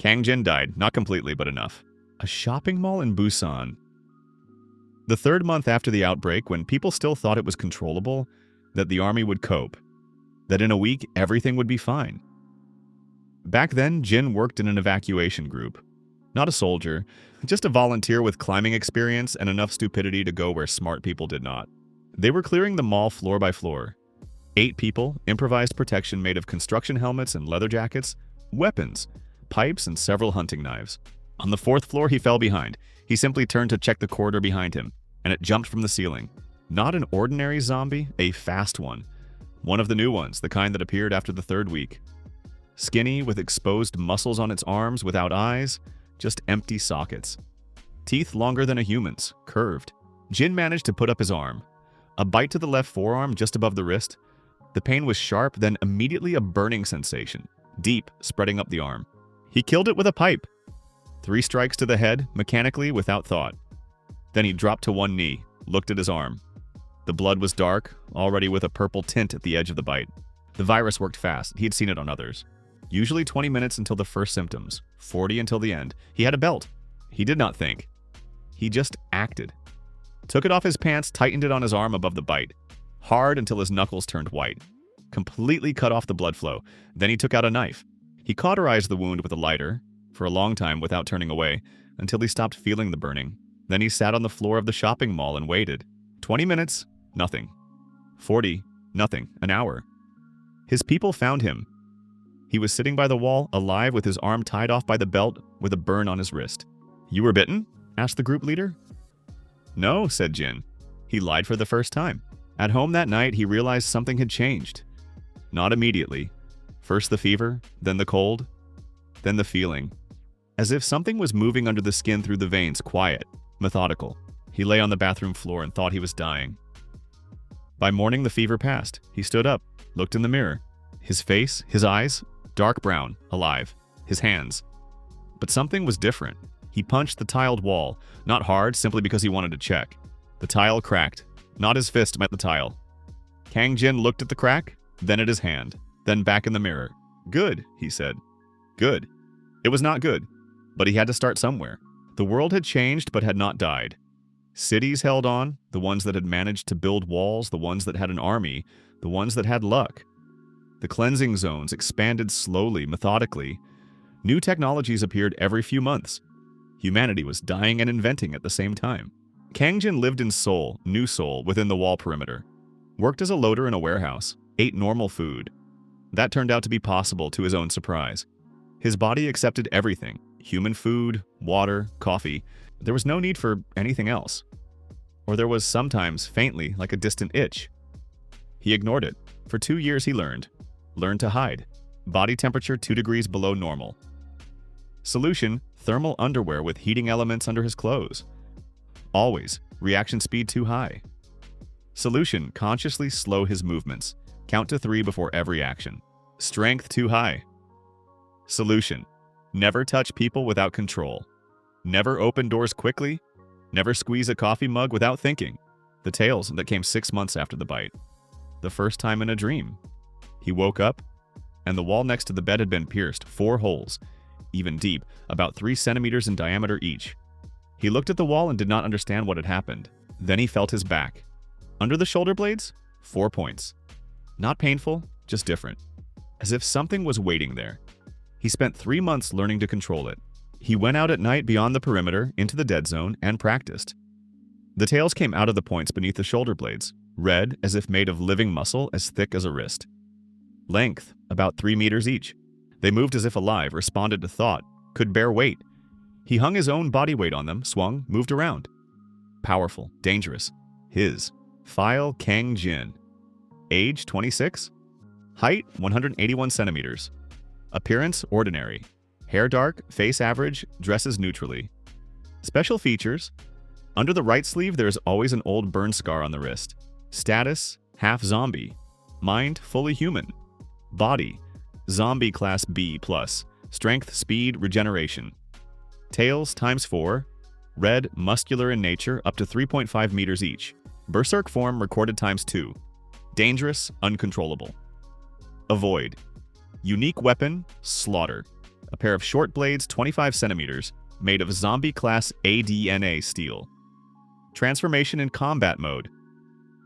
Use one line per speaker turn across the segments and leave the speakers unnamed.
Kang Jin died, not completely, but enough. A shopping mall in Busan. The third month after the outbreak, when people still thought it was controllable, that the army would cope, that in a week everything would be fine. Back then, Jin worked in an evacuation group. Not a soldier, just a volunteer with climbing experience and enough stupidity to go where smart people did not. They were clearing the mall floor by floor. 8 people, improvised protection made of construction helmets and leather jackets, weapons, pipes, and several hunting knives. On the 4th floor, he fell behind. He simply turned to check the corridor behind him, and it jumped from the ceiling. Not an ordinary zombie, a fast one. One of the new ones, the kind that appeared after the 3rd week. Skinny, with exposed muscles on its arms, without eyes, just empty sockets. Teeth longer than a human's, curved. Jin managed to put up his arm. A bite to the left forearm, just above the wrist. The pain was sharp, then immediately a burning sensation, deep, spreading up the arm. He killed it with a pipe. 3 strikes to the head, mechanically, without thought. Then he dropped to one knee, looked at his arm. The blood was dark, already with a purple tint at the edge of the bite. The virus worked fast. He had seen it on others. Usually 20 minutes until the first symptoms, 40 until the end. He had a belt. He did not think. He just acted. Took it off his pants, tightened it on his arm above the bite. Hard until his knuckles turned white. Completely cut off the blood flow. Then he took out a knife. He cauterized the wound with a lighter, for a long time without turning away, until he stopped feeling the burning. Then he sat on the floor of the shopping mall and waited. 20 minutes, nothing. 40, nothing. An hour. His people found him. He was sitting by the wall, alive, with his arm tied off by the belt, with a burn on his wrist. "You were bitten?" asked the group leader. "No," said Jin. He lied for the first time. At home that night, he realized something had changed. Not immediately. First the fever, then the cold, then the feeling. As if something was moving under the skin through the veins, quiet, methodical. He lay on the bathroom floor and thought he was dying. By morning, the fever passed. He stood up, looked in the mirror. His face, his eyes, dark brown, alive. His hands. But something was different. He punched the tiled wall, not hard, simply because he wanted to check. The tile cracked. Not his fist met the tile. Kang Jin looked at the crack, then at his hand, then back in the mirror. "Good," he said. Good. It was not good, but he had to start somewhere. The world had changed but had not died. Cities held on, the ones that had managed to build walls, the ones that had an army, the ones that had luck. The cleansing zones expanded slowly, methodically. New technologies appeared every few months. Humanity was dying and inventing at the same time. Kang Jin lived in Seoul, New Seoul, within the wall perimeter. Worked as a loader in a warehouse. Ate normal food. That turned out to be possible to his own surprise. His body accepted everything. Human food, water, coffee. There was no need for anything else. Or there was sometimes, faintly, like a distant itch. He ignored it. For 2 years he learned. Learned to hide. Body temperature 2 degrees below normal. Solution, thermal underwear with heating elements under his clothes. Always, reaction speed too high. Solution, consciously slow his movements. Count to 3 before every action. Strength too high. Solution, never touch people without control. Never open doors quickly. Never squeeze a coffee mug without thinking. The tales that came 6 months after the bite. The first time in a dream. He woke up, and the wall next to the bed had been pierced, 4 holes, even deep, about 3 centimeters in diameter each. He looked at the wall and did not understand what had happened. Then he felt his back. Under the shoulder blades, 4 points. Not painful, just different. As if something was waiting there. He spent 3 months learning to control it. He went out at night beyond the perimeter, into the dead zone, and practiced. The tails came out of the points beneath the shoulder blades, red as if made of living muscle as thick as a wrist. Length, about 3 meters each. They moved as if alive, responded to thought, could bear weight. He hung his own body weight on them, swung, moved around. Powerful, dangerous. His. File Kang Jin. Age 26. Height 181 centimeters. Appearance ordinary. Hair dark, face average, dresses neutrally. Special features. Under the right sleeve there is always an old burn scar on the wrist. Status, half zombie. Mind, fully human. Body, zombie class B+. Strength, speed, regeneration. Tails ×4. Red, muscular in nature, up to 3.5 meters each. Berserk form recorded ×2. Dangerous, uncontrollable. Avoid. Unique weapon, slaughter. a pair of short blades 25 centimeters, made of zombie-class ADNA steel. Transformation in combat mode.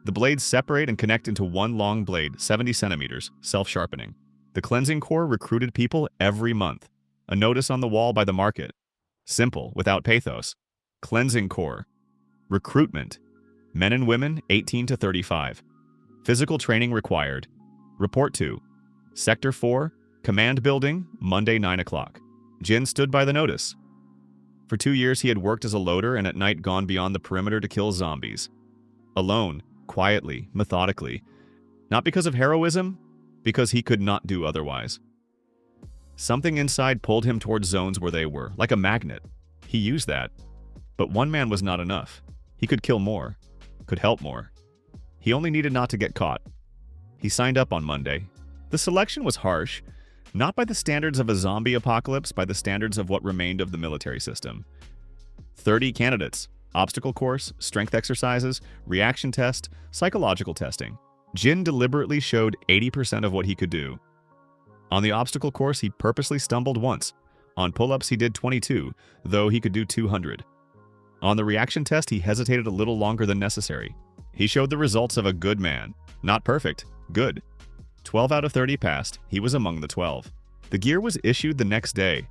The blades separate and connect into one long blade, 70 centimeters, self-sharpening. The cleansing core recruited people every month. A notice on the wall by the market. Simple, without pathos. Cleansing core. Recruitment. Men and women, 18 to 35. Physical training required. Report to Sector 4, Command Building, Monday 9 o'clock. Jin stood by the notice. For 2 years he had worked as a loader and at night gone beyond the perimeter to kill zombies. Alone, quietly, methodically. Not because of heroism, because he could not do otherwise. Something inside pulled him towards zones where they were, like a magnet. He used that. But one man was not enough. He could kill more, could help more. He only needed not to get caught. He signed up on Monday. The selection was harsh, not by the standards of a zombie apocalypse, by the standards of what remained of the military system. 30 candidates, obstacle course, strength exercises, reaction test, psychological testing. Jin deliberately showed 80% of what he could do. On the obstacle course, he purposely stumbled once. On pull-ups, he did 22, though he could do 200. On the reaction test, he hesitated a little longer than necessary. He showed the results of a good man. Not perfect, good. 12 out of 30 passed. He was among the 12. The gear was issued the next day.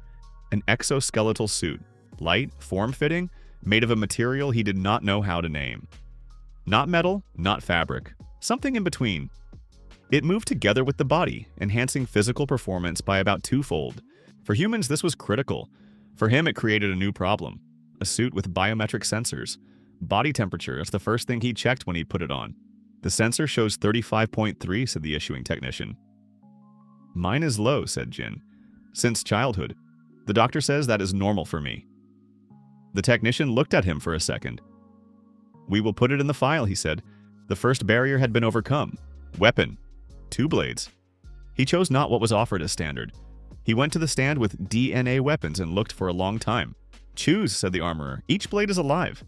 An exoskeletal suit, light, form-fitting, made of a material he did not know how to name. Not metal, not fabric. Something in between. It moved together with the body, enhancing physical performance by about twofold. For humans, this was critical. For him, it created a new problem. A suit with biometric sensors. Body temperature is the first thing he checked when he put it on. The sensor shows 35.3, said the issuing technician. Mine is low, said Jin. Since childhood. The doctor says that is normal for me. The technician looked at him for a second. We will put it in the file, he said. The first barrier had been overcome. Weapon. 2 blades. He chose not what was offered as standard. He went to the stand with DNA weapons and looked for a long time. Choose, said the armorer. Each blade is alive.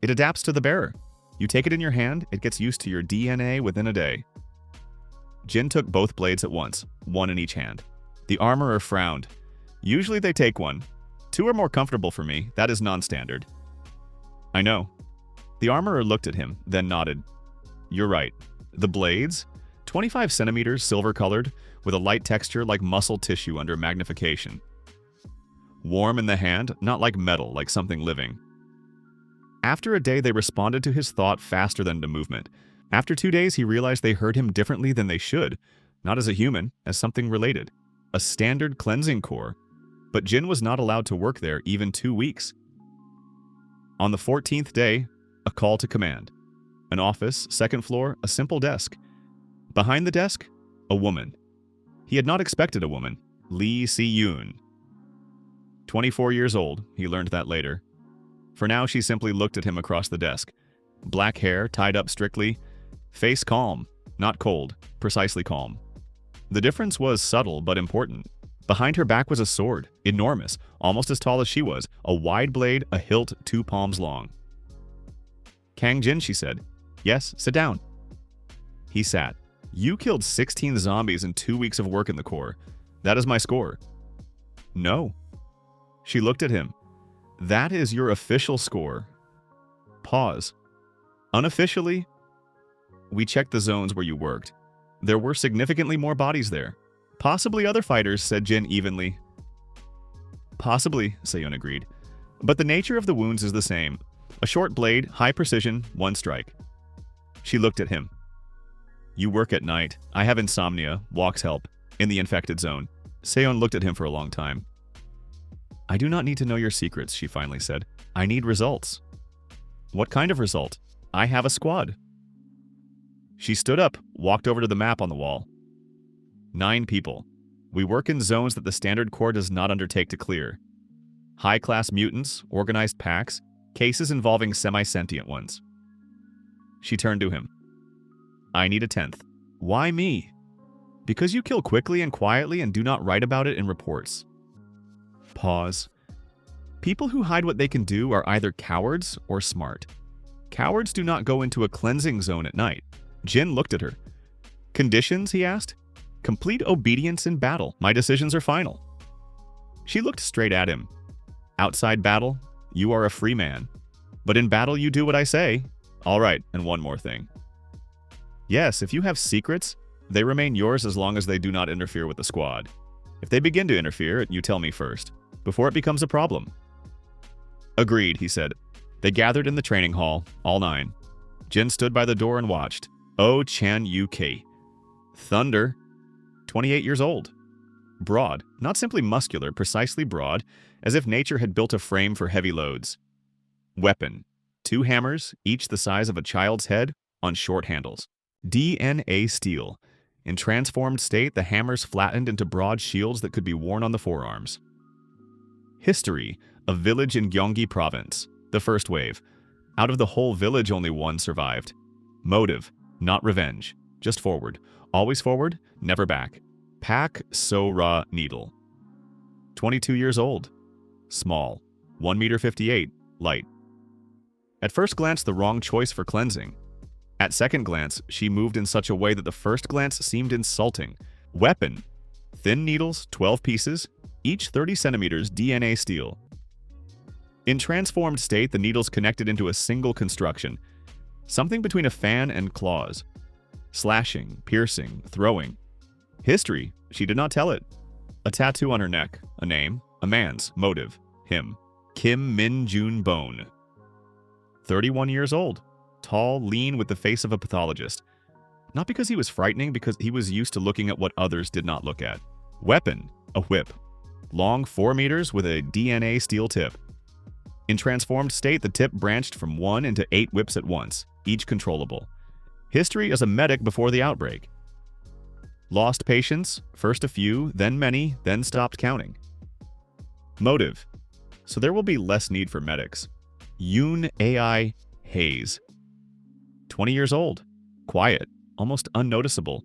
It adapts to the bearer. You take it in your hand, it gets used to your DNA within a day. Jin took both blades at once, one in each hand. The armorer frowned. Usually they take one. 2 are more comfortable for me. That is non-standard. I know. The armorer looked at him, then nodded. You're right. The blades? 25 centimeters, silver-colored, with a light texture like muscle tissue under magnification. Warm in the hand, not like metal, like something living. After a day, they responded to his thought faster than to movement. After 2 days, he realized they heard him differently than they should, not as a human, as something related. A standard cleansing core. But Jin was not allowed to work there even 2 weeks. On the 14th day, a call to command. An office, 2nd floor, a simple desk. Behind the desk, a woman. He had not expected a woman. Lee Si-yoon. 24 years old, he learned that later. For now, she simply looked at him across the desk. Black hair, tied up strictly. Face calm, not cold, precisely calm. The difference was subtle but important. Behind her back was a sword, enormous, almost as tall as she was, a wide blade, a hilt 2 palms long. Kang Jin, she said. Yes, sit down. He sat. You killed 16 zombies in 2 weeks of work in the Corps. That is my score. No. She looked at him. That is your official score. Pause. Unofficially, we checked the zones where you worked. There were significantly more bodies there. Possibly other fighters, said Jin evenly. Possibly, Seun agreed. But the nature of the wounds is the same. A short blade, high precision, 1 strike. She looked at him. You work at night. I have insomnia, walks help, in the infected zone. Seun looked at him for a long time. I do not need to know your secrets, she finally said. I need results. What kind of result? I have a squad. She stood up, walked over to the map on the wall. 9 people. We work in zones that the Standard Corps does not undertake to clear. High-class mutants, organized packs, cases involving semi-sentient ones. She turned to him. I need a 10th. Why me? Because you kill quickly and quietly and do not write about it in reports. Pause. People who hide what they can do are either cowards or smart. Cowards do not go into a cleansing zone at night. Jin looked at her. Conditions, he asked. Complete obedience in battle. My decisions are final. She looked straight at him. Outside battle, you are a free man. But in battle, you do what I say. All right, and one more thing. Yes, if you have secrets, they remain yours as long as they do not interfere with the squad. If they begin to interfere, you tell me first, before it becomes a problem. Agreed, he said. They gathered in the training hall, all 9. Jin stood by the door and watched. Oh Chan UK. Thunder. 28 years old. Broad, not simply muscular, precisely broad, as if nature had built a frame for heavy loads. Weapon. 2 hammers, each the size of a child's head, on short handles. DNA steel. In transformed state, the hammers flattened into broad shields that could be worn on the forearms. History. A village in Gyeonggi Province. The first wave. Out of the whole village, only 1 survived. Motive. Not revenge. Just forward. Always forward, never back. Pak Sora needle. 22 years old. Small. 1.58 m. Light. At first glance, the wrong choice for cleansing. At second glance, she moved in such a way that the first glance seemed insulting. Weapon. Thin needles, 12 pieces, each 30 centimeters DNA steel. In transformed state, the needles connected into a single construction. Something between a fan and claws. Slashing, piercing, throwing. History. She did not tell it. A tattoo on her neck. A name. A man's. Motive. Him. Kim Min Jun Bone. 31 years old. Tall, lean, with the face of a pathologist. Not because he was frightening, because he was used to looking at what others did not look at. Weapon. A whip. Long 4 meters with a DNA steel tip. In transformed state, the tip branched from 1 into 8 whips at once, each controllable. History as a medic before the outbreak. Lost patients, first a few, then many, then stopped counting. Motive. So there will be less need for medics. Yoon AI Hayes. 20 years old. Quiet, almost unnoticeable.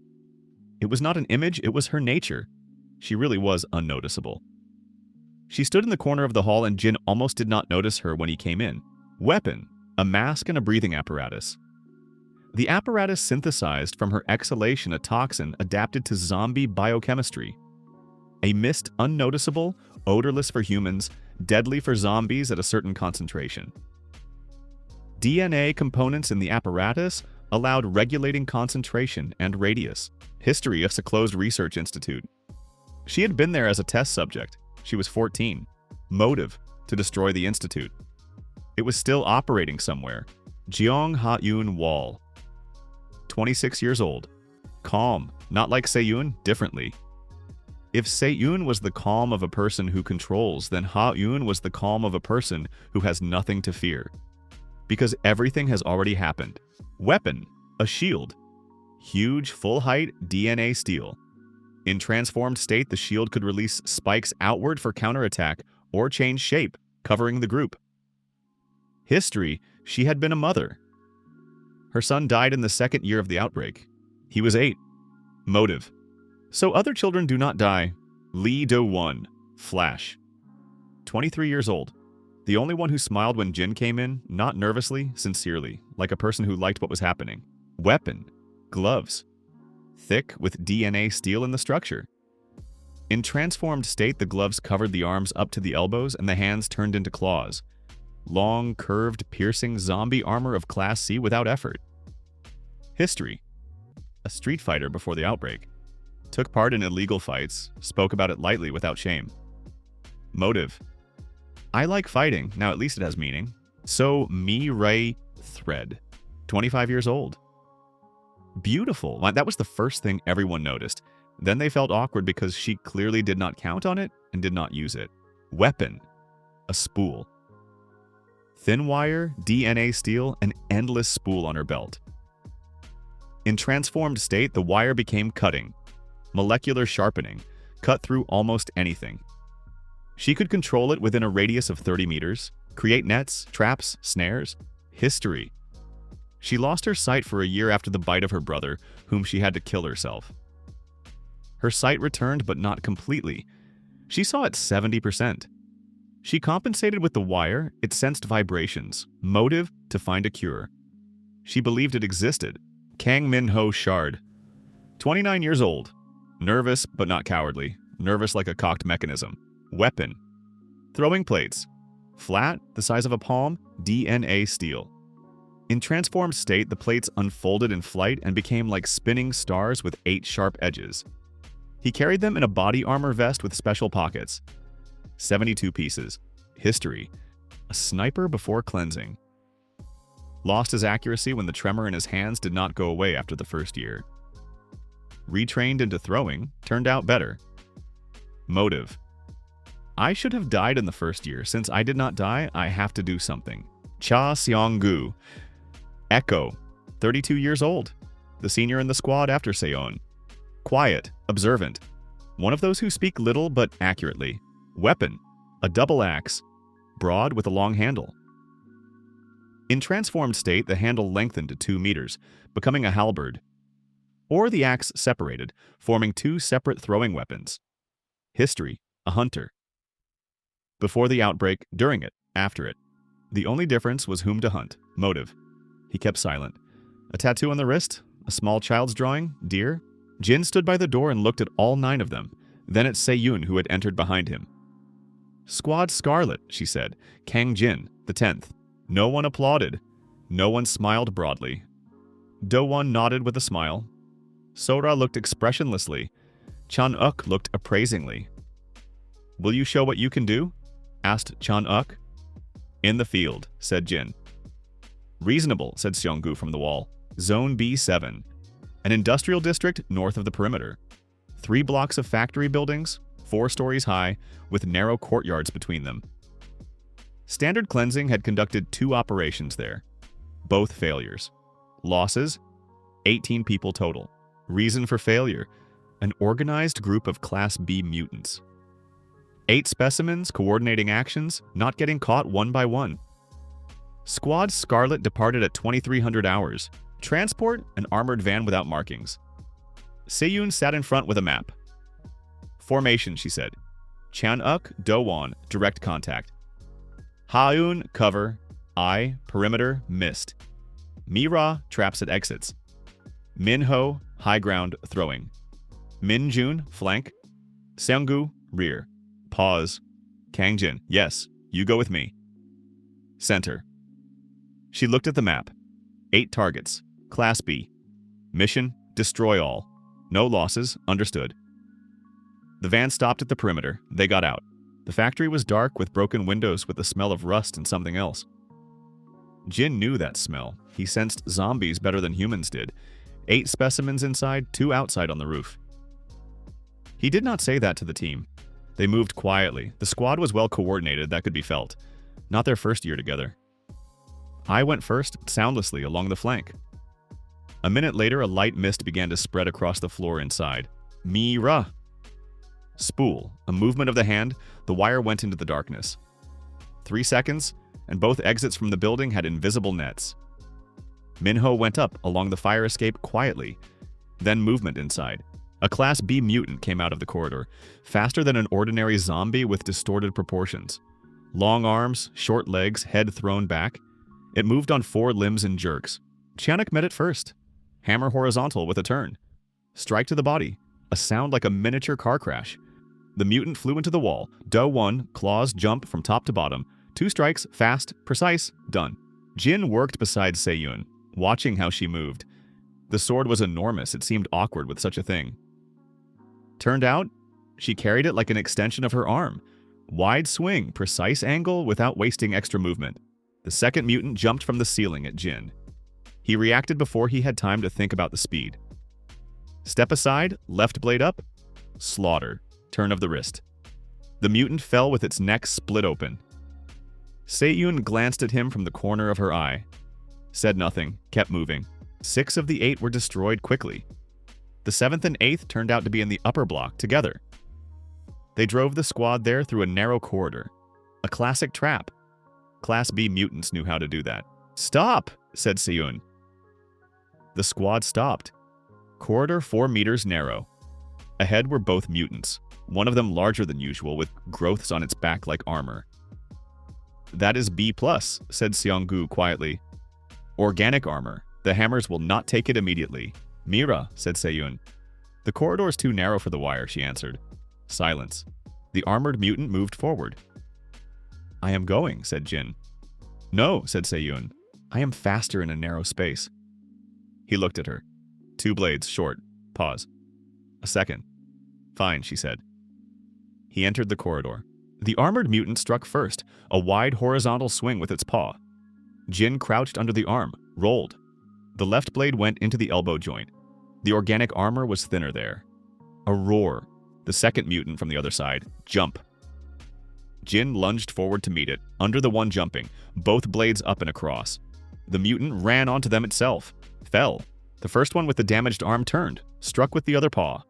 It was not an image, it was her nature. She really was unnoticeable. She stood in the corner of the hall and Jin almost did not notice her when he came in. Weapon. A mask and a breathing apparatus. The apparatus synthesized from her exhalation a toxin adapted to zombie biochemistry. A mist unnoticeable, odorless for humans, deadly for zombies at a certain concentration. DNA components in the apparatus allowed regulating concentration and radius. History of a closed research institute. She had been there as a test subject. She was 14. Motive. To destroy the institute. It was still operating somewhere. Jeong Ha-yoon Wall. 26 years old. Calm. Not like Seun, differently. If Seun was the calm of a person who controls, then Ha-yoon was the calm of a person who has nothing to fear. Because everything has already happened. Weapon. A shield. Huge, full-height DNA steel. In transformed state, the shield could release spikes outward for counterattack or change shape, covering the group. History. She had been a mother. Her son died in the second year of the outbreak. He was 8. Motive. So other children do not die. Lee Do-won. Flash. 23 years old. The only one who smiled when Jin came in, not nervously, sincerely, like a person who liked what was happening. Weapon. Gloves. Thick, with DNA steel in the structure. In transformed state, the gloves covered the arms up to the elbows and the hands turned into claws. Long, curved, piercing zombie armor of Class C without effort. History. A street fighter before the outbreak. Took part in illegal fights, spoke about it lightly without shame. Motive. I like fighting, now at least it has meaning. So, Mi Ray Thread. 25 years old. Beautiful. That was the first thing everyone noticed. Then they felt awkward because she clearly did not count on it and did not use it. Weapon. A spool. Thin wire, DNA steel, an endless spool on her belt. In transformed state, the wire became cutting. Molecular sharpening. Cut through almost anything. She could control it within a radius of 30 meters, create nets, traps, snares. History. She lost her sight for a year after the bite of her brother, whom she had to kill herself. Her sight returned, but not completely. She saw it 70%. She compensated with the wire, it sensed vibrations. Motive, to find a cure. She believed it existed. Kang Minho Shard. 29 years old. Nervous, but not cowardly. Nervous like a cocked mechanism. Weapon. Throwing plates. Flat, the size of a palm, DNA steel. In transformed state, the plates unfolded in flight and became like spinning stars with 8 sharp edges. He carried them in a body armor vest with special pockets. 72 pieces. History. A sniper before cleansing. Lost his accuracy when the tremor in his hands did not go away after the first year. Retrained into throwing, turned out better. Motive. I should have died in the first year. Since I did not die, I have to do something. Cha Seong-gu. Echo. 32 years old. The senior in the squad after Seun. Quiet, observant. One of those who speak little but accurately. Weapon. A double axe. Broad with a long handle. In transformed state, the handle lengthened to 2 meters, becoming a halberd. Or the axe separated, forming 2 separate throwing weapons. History. A hunter. Before the outbreak, during it, after it. The only difference was whom to hunt. Motive. He kept silent. A tattoo on the wrist? A small child's drawing? Deer? Jin stood by the door and looked at all 9 of them, then at Seun, who had entered behind him. Squad Scarlet, she said. Kang Jin, the 10th. No one applauded. No one smiled broadly. Do-won nodded with a smile. Sora looked expressionlessly. Chan-uk looked appraisingly. Will you show what you can do? Asked Chan-uk. In the field, said Jin. Reasonable, said Seong-gu from the wall. Zone B7. An industrial district north of the perimeter. 3 blocks of factory buildings, 4 stories high, with narrow courtyards between them. Standard Cleansing had conducted 2 operations there. Both failures. Losses? 18 people total. Reason for failure? An organized group of Class B mutants. 8 specimens coordinating actions, not getting caught one by one. Squad Scarlet departed at 2300 hours. Transport, an armored van without markings. Seun sat in front with a map. Formation, she said. Chan-uk, Do-won, direct contact. Ha-eun, cover. I, perimeter, mist. Mi-ra, traps at exits. Minho, high ground, throwing. Min-jun, flank. Seong-gu, rear. Pause. Kang-jin, yes, you go with me. Center. She looked at the map. 8 targets. Class B. Mission, destroy all. No losses, understood. The van stopped at the perimeter. They got out. The factory was dark with broken windows with the smell of rust and something else. Jin knew that smell. He sensed zombies better than humans did. 8 specimens inside, 2 outside on the roof. He did not say that to the team. They moved quietly. The squad was well coordinated, that could be felt. Not their first year together. I went first, soundlessly, along the flank. A minute later, a light mist began to spread across the floor inside. Mi-ra! Spool, a movement of the hand, the wire went into the darkness. 3 seconds, and both exits from the building had invisible nets. Minho went up along the fire escape quietly. Then movement inside. A Class B mutant came out of the corridor, faster than an ordinary zombie with distorted proportions. Long arms, short legs, head thrown back. It moved on 4 limbs in jerks. Chan-uk met it first. Hammer horizontal with a turn. Strike to the body. A sound like a miniature car crash. The mutant flew into the wall. Do-won, claws jump from top to bottom. 2 strikes, fast, precise, done. Jin worked beside Seun, watching how she moved. The sword was enormous. It seemed awkward with such a thing. Turned out, she carried it like an extension of her arm. Wide swing, precise angle without wasting extra movement. The second mutant jumped from the ceiling at Jin. He reacted before he had time to think about the speed. Step aside, left blade up. Slaughter. Turn of the wrist. The mutant fell with its neck split open. Seun glanced at him from the corner of her eye. Said nothing, kept moving. 6 of the 8 were destroyed quickly. The 7th and 8th turned out to be in the upper block, together. They drove the squad there through a narrow corridor. A classic trap. Class B mutants knew how to do that. Stop, said Seun. The squad stopped. Corridor 4 meters narrow. Ahead were both mutants, one of them larger than usual with growths on its back like armor. That is B+, said Seong-gu quietly. Organic armor. The hammers will not take it immediately. Mi-ra, said Seun. The corridor's too narrow for the wire, she answered. Silence. The armored mutant moved forward. "I am going," said Jin. "No," said Seun. "I am faster in a narrow space." He looked at her. 2 blades, short. Pause. A second. "Fine," she said. He entered the corridor. The armored mutant struck first, a wide horizontal swing with its paw. Jin crouched under the arm, rolled. The left blade went into the elbow joint. The organic armor was thinner there. A roar. The second mutant from the other side. Jump. Jin lunged forward to meet it, under the one jumping, both blades up and across. The mutant ran onto them itself. Fell. The first one with the damaged arm turned, struck with the other paw.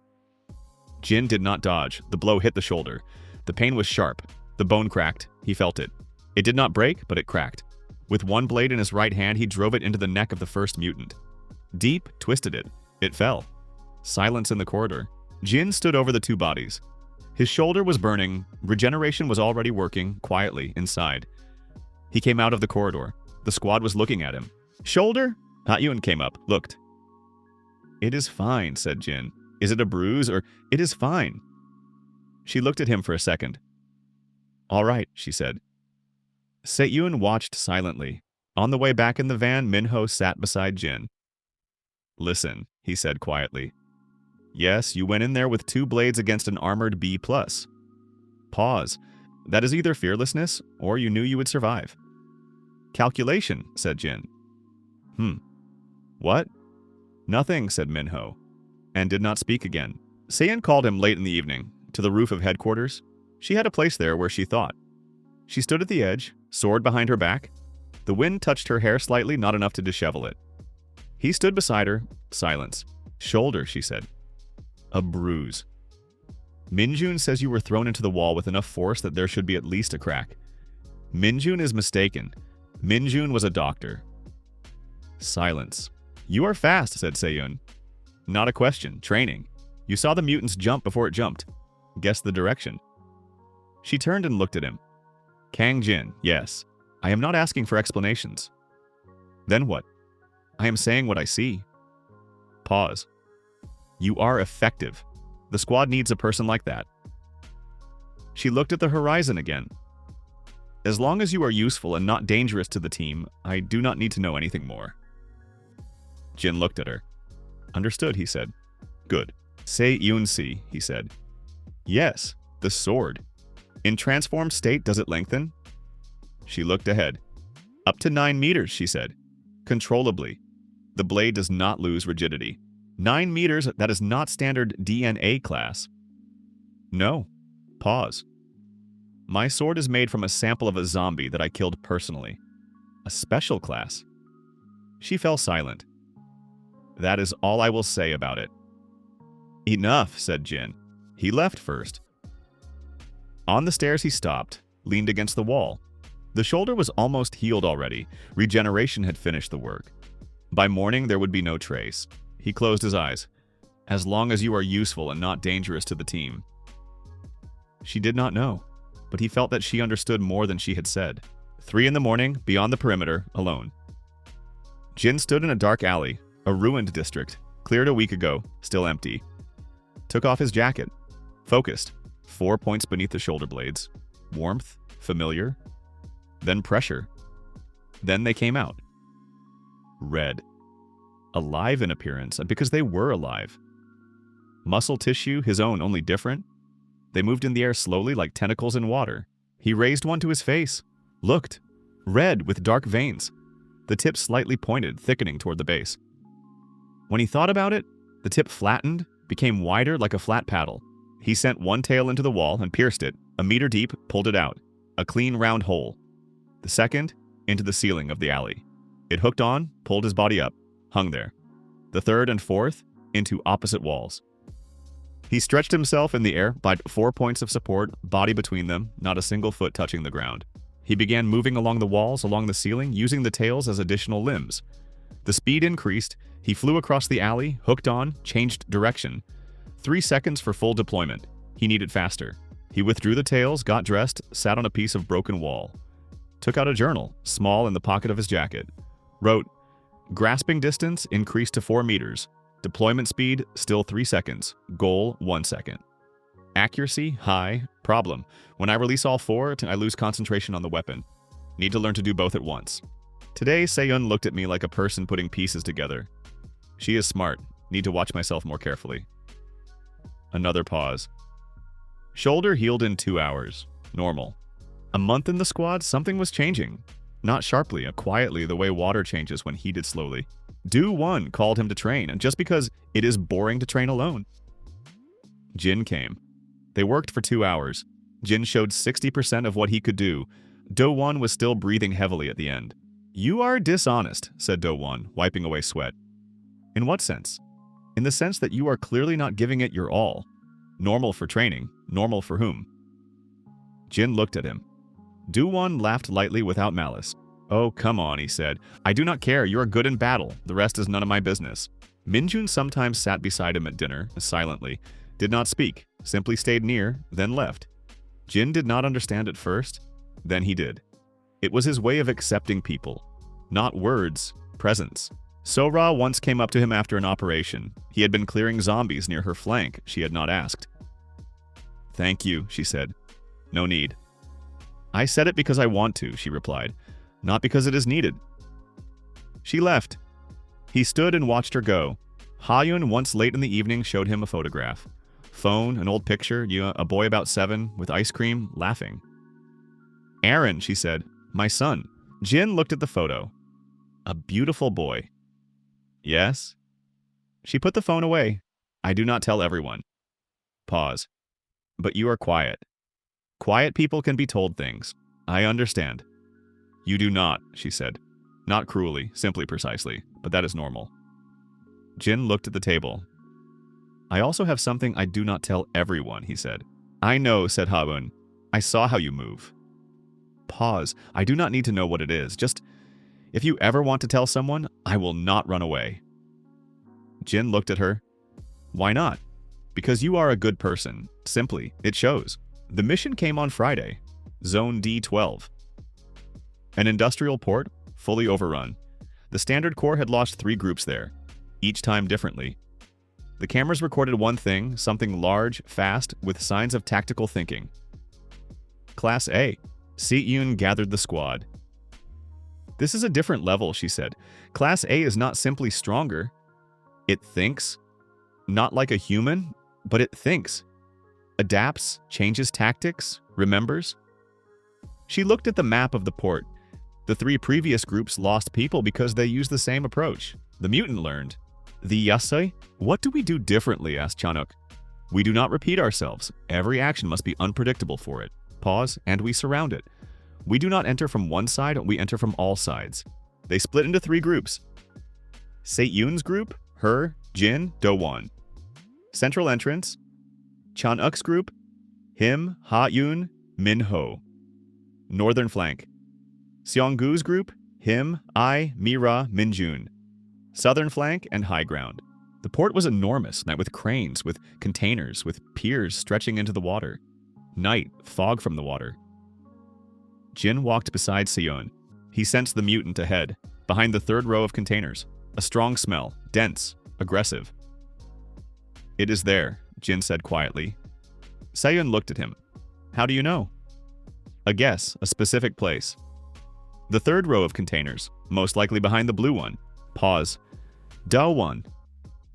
Jin did not dodge. The blow hit the shoulder. The pain was sharp. The bone cracked. He felt it. It did not break, but it cracked. With one blade in his right hand, he drove it into the neck of the first mutant. Deep, twisted it. It fell. Silence in the corridor. Jin stood over the 2 bodies. His shoulder was burning. Regeneration was already working, quietly, inside. He came out of the corridor. The squad was looking at him. "Shoulder?" Ha-Yun came up, looked. "It is fine," said Jin. "Is it a bruise or—" "It is fine." She looked at him for a second. "All right," she said. Seun watched silently. On the way back in the van, Minho sat beside Jin. "Listen," he said quietly. "Yes, you went in there with 2 blades against an armored B+. Pause. That is either fearlessness, or you knew you would survive." "Calculation," said Jin. What?" "Nothing," said Minho, and did not speak again. Seun called him late in the evening, to the roof of headquarters. She had a place there where she thought. She stood at the edge, sword behind her back. The wind touched her hair slightly, not enough to dishevel it. He stood beside her. Silence. "Shoulder," she said. "A bruise. Minjun says you were thrown into the wall with enough force that there should be at least a crack. Minjun is mistaken. Minjun was a doctor." Silence. "You are fast," said Seun. "Not a question. Training. You saw the mutants jump before it jumped. Guess the direction." She turned and looked at him. "Kang Jin, yes. I am not asking for explanations." "Then what?" "I am saying what I see." Pause. "You are effective. The squad needs a person like that." She looked at the horizon again. "As long as you are useful and not dangerous to the team, I do not need to know anything more." Jin looked at her. "Understood," he said. "Good. Seun-si," he said. "Yes, the sword. In transformed state, does it lengthen?" She looked ahead. "Up to 9 meters," she said. "Controllably. The blade does not lose rigidity. 9 meters, that is not standard DNA class." "No." Pause. "My sword is made from a sample of a zombie that I killed personally. A special class." She fell silent. "That is all I will say about it." "Enough," said Jin. He left first. On the stairs he stopped, leaned against the wall. The shoulder was almost healed already. Regeneration had finished the work. By morning there would be no trace. He closed his eyes. "As long as you are useful and not dangerous to the team." She did not know, but he felt that she understood more than she had said. 3 in the morning, beyond the perimeter, alone. Jin stood in a dark alley, a ruined district, cleared a week ago, still empty. Took off his jacket. Focused. 4 points beneath the shoulder blades. Warmth. Familiar. Then pressure. Then they came out. Red. Alive in appearance, because they were alive. Muscle tissue, his own, only different. They moved in the air slowly like tentacles in water. He raised one to his face. Looked. Red, with dark veins. The tip slightly pointed, thickening toward the base. When he thought about it, the tip flattened, became wider like a flat paddle. He sent one tail into the wall and pierced it, a meter deep, pulled it out. A clean round hole. The second, into the ceiling of the alley. It hooked on, pulled his body up, hung there. The third and fourth, into opposite walls. He stretched himself in the air by 4 points of support, body between them, not a single foot touching the ground. He began moving along the walls, along the ceiling, using the tails as additional limbs. The speed increased. He flew across the alley, hooked on, changed direction. 3 seconds for full deployment. He needed faster. He withdrew the tails, got dressed, sat on a piece of broken wall. Took out a journal, small in the pocket of his jacket. Wrote, "Grasping distance increased to 4 meters. Deployment speed still 3 seconds. Goal 1 second." Accuracy, high. Problem. When I release all four, I lose concentration on the weapon. Need to learn to do both at once. Today, Seun looked at me like a person putting pieces together. She is smart. Need to watch myself more carefully. Another pause. Shoulder healed in 2 hours. Normal. A month in the squad, something was changing. Not sharply, quietly, the way water changes when heated slowly. Do-1 called him to train, and just because it is boring to train alone. Jin came. They worked for 2 hours. Jin showed 60% of what he could do. Do-1 was still breathing heavily at the end. You are dishonest, said Do-1, wiping away sweat. In what sense? In the sense that you are clearly not giving it your all. Normal for training. Normal for whom? Jin looked at him. Do-1 laughed lightly without malice. Oh, come on, he said. I do not care. You are good in battle. The rest is none of my business. Minjun sometimes sat beside him at dinner, silently. Did not speak. Simply stayed near, then left. Jin did not understand at first. Then he did. It was his way of accepting people. Not words, presence. Sora once came up to him after an operation. He had been clearing zombies near her flank. She had not asked. Thank you, she said. No need. I said it because I want to, she replied. Not because it is needed. She left. He stood and watched her go. Ha-yun once late in the evening showed him a photograph. Phone, an old picture, a boy about 7, with ice cream, laughing. Aaron, she said. My son. Jin looked at the photo. A beautiful boy. Yes? She put the phone away. I do not tell everyone. Pause. But you are quiet. Quiet people can be told things. I understand. You do not, she said. Not cruelly, simply precisely, but that is normal. Jin looked at the table. I also have something I do not tell everyone, he said. I know, said Ha-yun. I saw how you move. Pause. I do not need to know what it is. Just, if you ever want to tell someone, I will not run away. Jin looked at her. Why not? Because you are a good person. Simply, it shows. The mission came on Friday. Zone D12. An industrial port, fully overrun. The Standard Corps had lost 3 groups there, each time differently. The cameras recorded one thing, something large, fast, with signs of tactical thinking. Class A. Seun gathered the squad. This is a different level, she said. Class A is not simply stronger. It thinks. Not like a human, but it thinks. Adapts, changes tactics, remembers. She looked at the map of the port. The 3 previous groups lost people because they used the same approach. The mutant learned. The Yasai? What do we do differently? Asked Chanuk. We do not repeat ourselves. Every action must be unpredictable for it. Pause, and we surround it. We do not enter from one side, we enter from all sides. They split into 3 groups. Seun's group, her, Jin, Do-1. Central entrance, Chanuk's group, him, Ha-yun, Minho. Northern flank, Seonggu's group, him, I, Mira, Minjun. Southern flank and high ground. The port was enormous, with cranes, with containers, with piers stretching into the water. Night, fog from the water. Jin walked beside Seun. He sensed the mutant ahead, behind the 3rd row of containers. A strong smell, dense, aggressive. It is there, Jin said quietly. Seun looked at him. How do you know? A guess, a specific place. The 3rd row of containers, most likely behind the blue one. Pause. Do-1.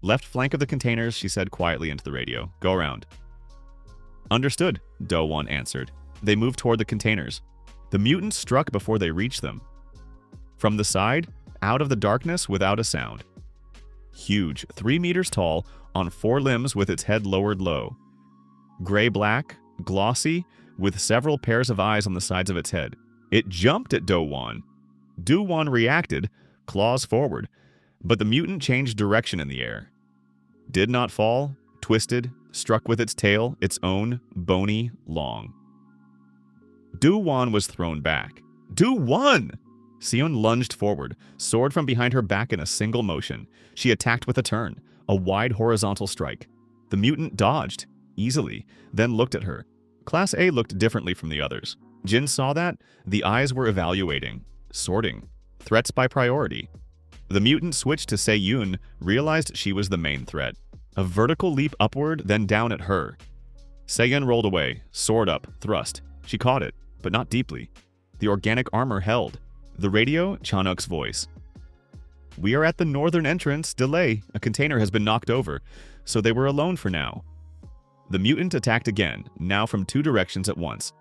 Left flank of the containers, she said quietly into the radio. Go around. Understood, Do-1 answered. They moved toward the containers. The mutant struck before they reached them. From the side, out of the darkness without a sound. Huge, 3 meters tall, on 4 limbs with its head lowered low. Gray-black, glossy, with several pairs of eyes on the sides of its head. It jumped at Do-1. Do-1 reacted, claws forward, but the mutant changed direction in the air. Did not fall, twisted, struck with its tail, its own, bony, long. Do-1 was thrown back. Do-1! Seun lunged forward, sword from behind her back in a single motion. She attacked with a turn, a wide horizontal strike. The mutant dodged, easily, then looked at her. Class A looked differently from the others. Jin saw that. The eyes were evaluating, sorting, threats by priority. The mutant switched to Seun, realized she was the main threat. A vertical leap upward, then down at her. Seun rolled away, sword up, thrust. She caught it, but not deeply. The organic armor held. The radio, Chanuk's voice. "We are at the northern entrance. Delay. A container has been knocked over, so they were alone for now." The mutant attacked again, now from two directions at once.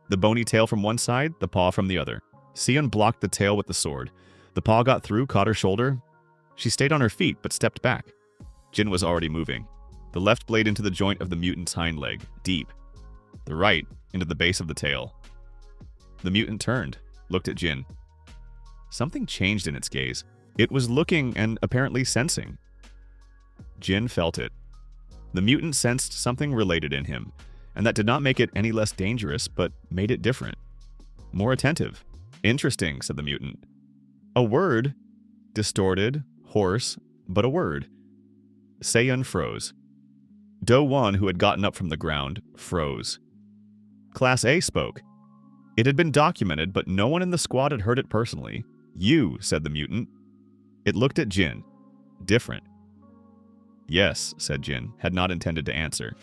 The bony tail from one side, the paw from the other. Seun blocked the tail with the sword. The paw got through, caught her shoulder. She stayed on her feet, but stepped back. Jin was already moving. The left blade into the joint of the mutant's hind leg, deep. The right into the base of the tail. The mutant turned, looked at Jin. Something changed in its gaze. It was looking and apparently sensing. Jin felt it. The mutant sensed something related in him, and that did not make it any less dangerous, but made it different. More attentive. "Interesting," said the mutant. "A word. Distorted, hoarse, but a word." Seun froze. Do-won, who had gotten up from the ground, froze. Class A spoke. It had been documented, but no one in the squad had heard it personally. "You," said the mutant. It looked at Jin. Different. "Yes," said Jin, had not intended to answer.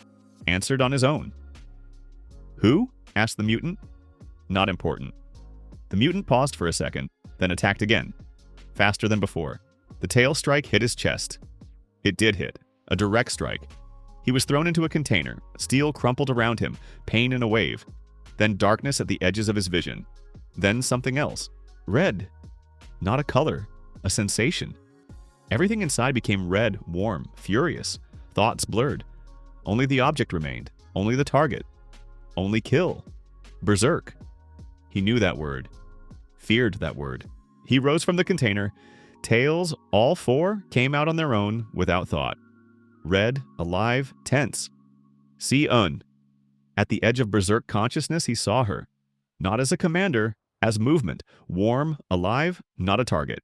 Answered on his own. "Who?" asked the mutant. Not important. The mutant paused for a second, then attacked again. Faster than before. The tail strike hit his chest. It did hit. A direct strike. He was thrown into a container. Steel crumpled around him, pain in a wave. Then darkness at the edges of his vision. Then something else. Red. Not a color. A sensation. Everything inside became red, warm, furious. Thoughts blurred. Only the object remained. Only the target. Only kill. Berserk. He knew that word. Feared that word. He rose from the container. Tails, all four, came out on their own, without thought. Red, alive, tense. Seun. At the edge of berserk consciousness, he saw her. Not as a commander, as movement. Warm, alive, not a target.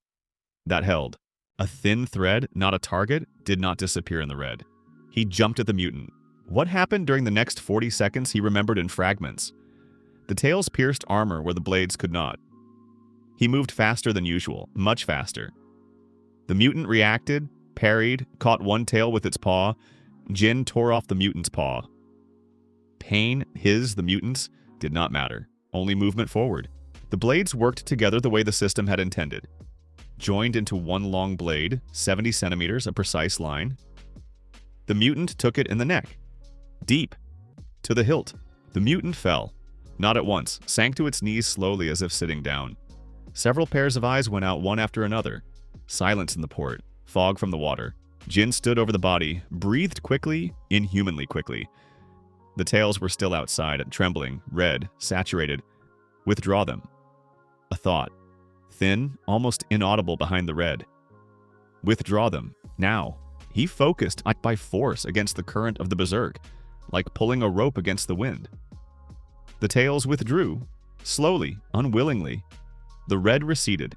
That held. A thin thread, not a target, did not disappear in the red. He jumped at the mutant. What happened during the next 40 seconds he remembered in fragments. The tails pierced armor where the blades could not. He moved faster than usual, much faster. The mutant reacted, parried, caught one tail with its paw. Jin tore off the mutant's paw. Pain, the mutant's, did not matter. Only movement forward. The blades worked together the way the system had intended. Joined into one long blade, 70 centimeters, a precise line. The mutant took it in the neck. Deep. To the hilt. The mutant fell. Not at once, sank to its knees slowly as if sitting down. Several pairs of eyes went out one after another. Silence in the port. Fog from the water. Jin stood over the body, breathed quickly, inhumanly quickly. The tails were still outside, trembling, red, saturated. Withdraw them. A thought. Thin, almost inaudible behind the red. Withdraw them. Now. He focused by force against the current of the berserk, like pulling a rope against the wind. The tails withdrew. Slowly, unwillingly. The red receded.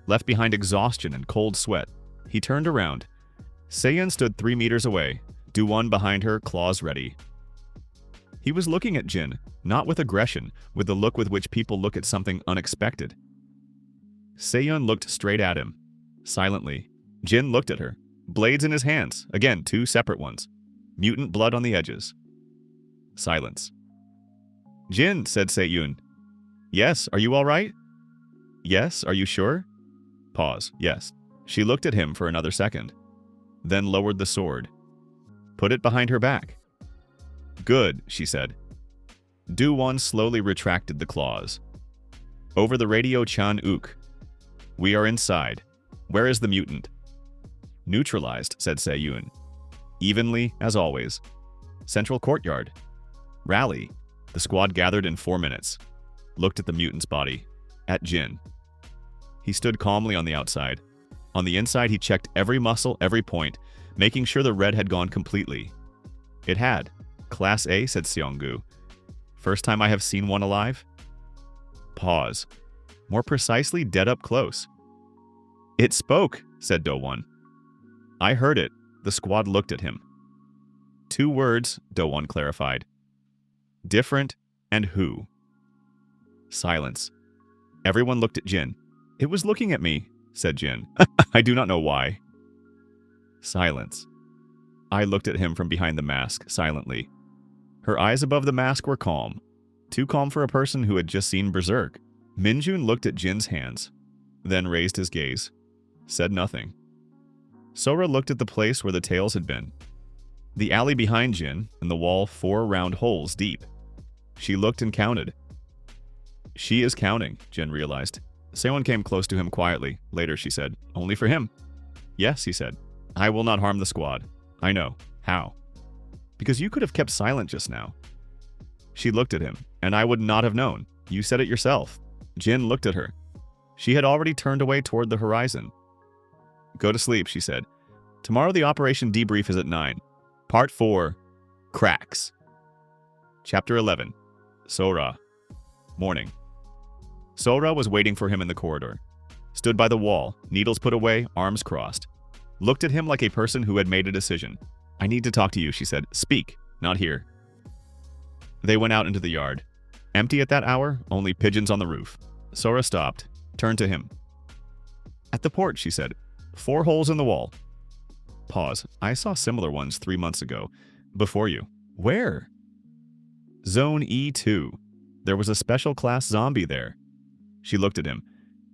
Left behind exhaustion and cold sweat. He turned around. Seun stood 3 meters away, Do-won behind her, claws ready. He was looking at Jin, not with aggression, with the look with which people look at something unexpected. Seun looked straight at him. Silently. Jin looked at her. Blades in his hands. Again, 2 separate ones. Mutant blood on the edges. Silence. "Jin," said Seun. "Yes, are you all right?" "Yes, are you sure?" Pause. "Yes." She looked at him for another second. Then lowered the sword. Put it behind her back. "Good," she said. Do-won slowly retracted the claws. Over the radio, Chan-uk. "We are inside. Where is the mutant?" "Neutralized," said Seun. "Evenly, as always. Central courtyard. Rally." The squad gathered in 4 minutes. Looked at the mutant's body. At Jin. He stood calmly on the outside. On the inside, he checked every muscle, every point, making sure the red had gone completely. It had. "Class A," said Seong-gu. "First time I have seen one alive?" Pause. More precisely, dead up close. "It spoke," said Do-won. "I heard it." The squad looked at him. 2 words, Do-won clarified. Different and who. Silence. Everyone looked at Jin. "It was looking at me," said Jin. "I do not know why." Silence. I looked at him from behind the mask, silently. Her eyes above the mask were calm. Too calm for a person who had just seen Berserk. Minjun looked at Jin's hands, then raised his gaze. Said nothing. Sora looked at the place where the tails had been. The alley behind Jin, and the wall 4 round holes deep. She looked and counted. She is counting, Jin realized. Seun came close to him quietly. Later, she said, "Only for him." "Yes," he said. "I will not harm the squad." "I know. How?" "Because you could have kept silent just now." She looked at him, and I would not have known. You said it yourself. Jin looked at her. She had already turned away toward the horizon. "Go to sleep," she said. "Tomorrow the operation debrief is at 9. Part 4. Cracks. Chapter 11. Sora. Morning. Sora was waiting for him in the corridor. Stood by the wall, needles put away, arms crossed. Looked at him like a person who had made a decision. "I need to talk to you," she said. "Speak, not here." They went out into the yard. Empty at that hour, only pigeons on the roof. Sora stopped, turned to him. "At the porch," she said. 4 holes in the wall. Pause. "I saw similar ones 3 months ago. Before you." "Where?" "Zone E2. There was a special class zombie there." She looked at him.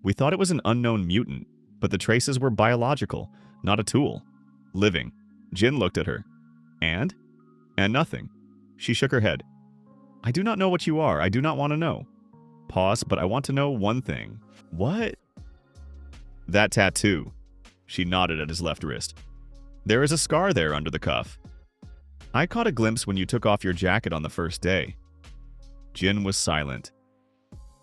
"We thought it was an unknown mutant, but the traces were biological, not a tool. Living." Jin looked at her. "And?" "And nothing." She shook her head. "I do not know what you are. I do not want to know." Pause, "But I want to know one thing." "What?" "That tattoo." She nodded at his left wrist. "There is a scar there under the cuff. I caught a glimpse when you took off your jacket on the first day." Jin was silent.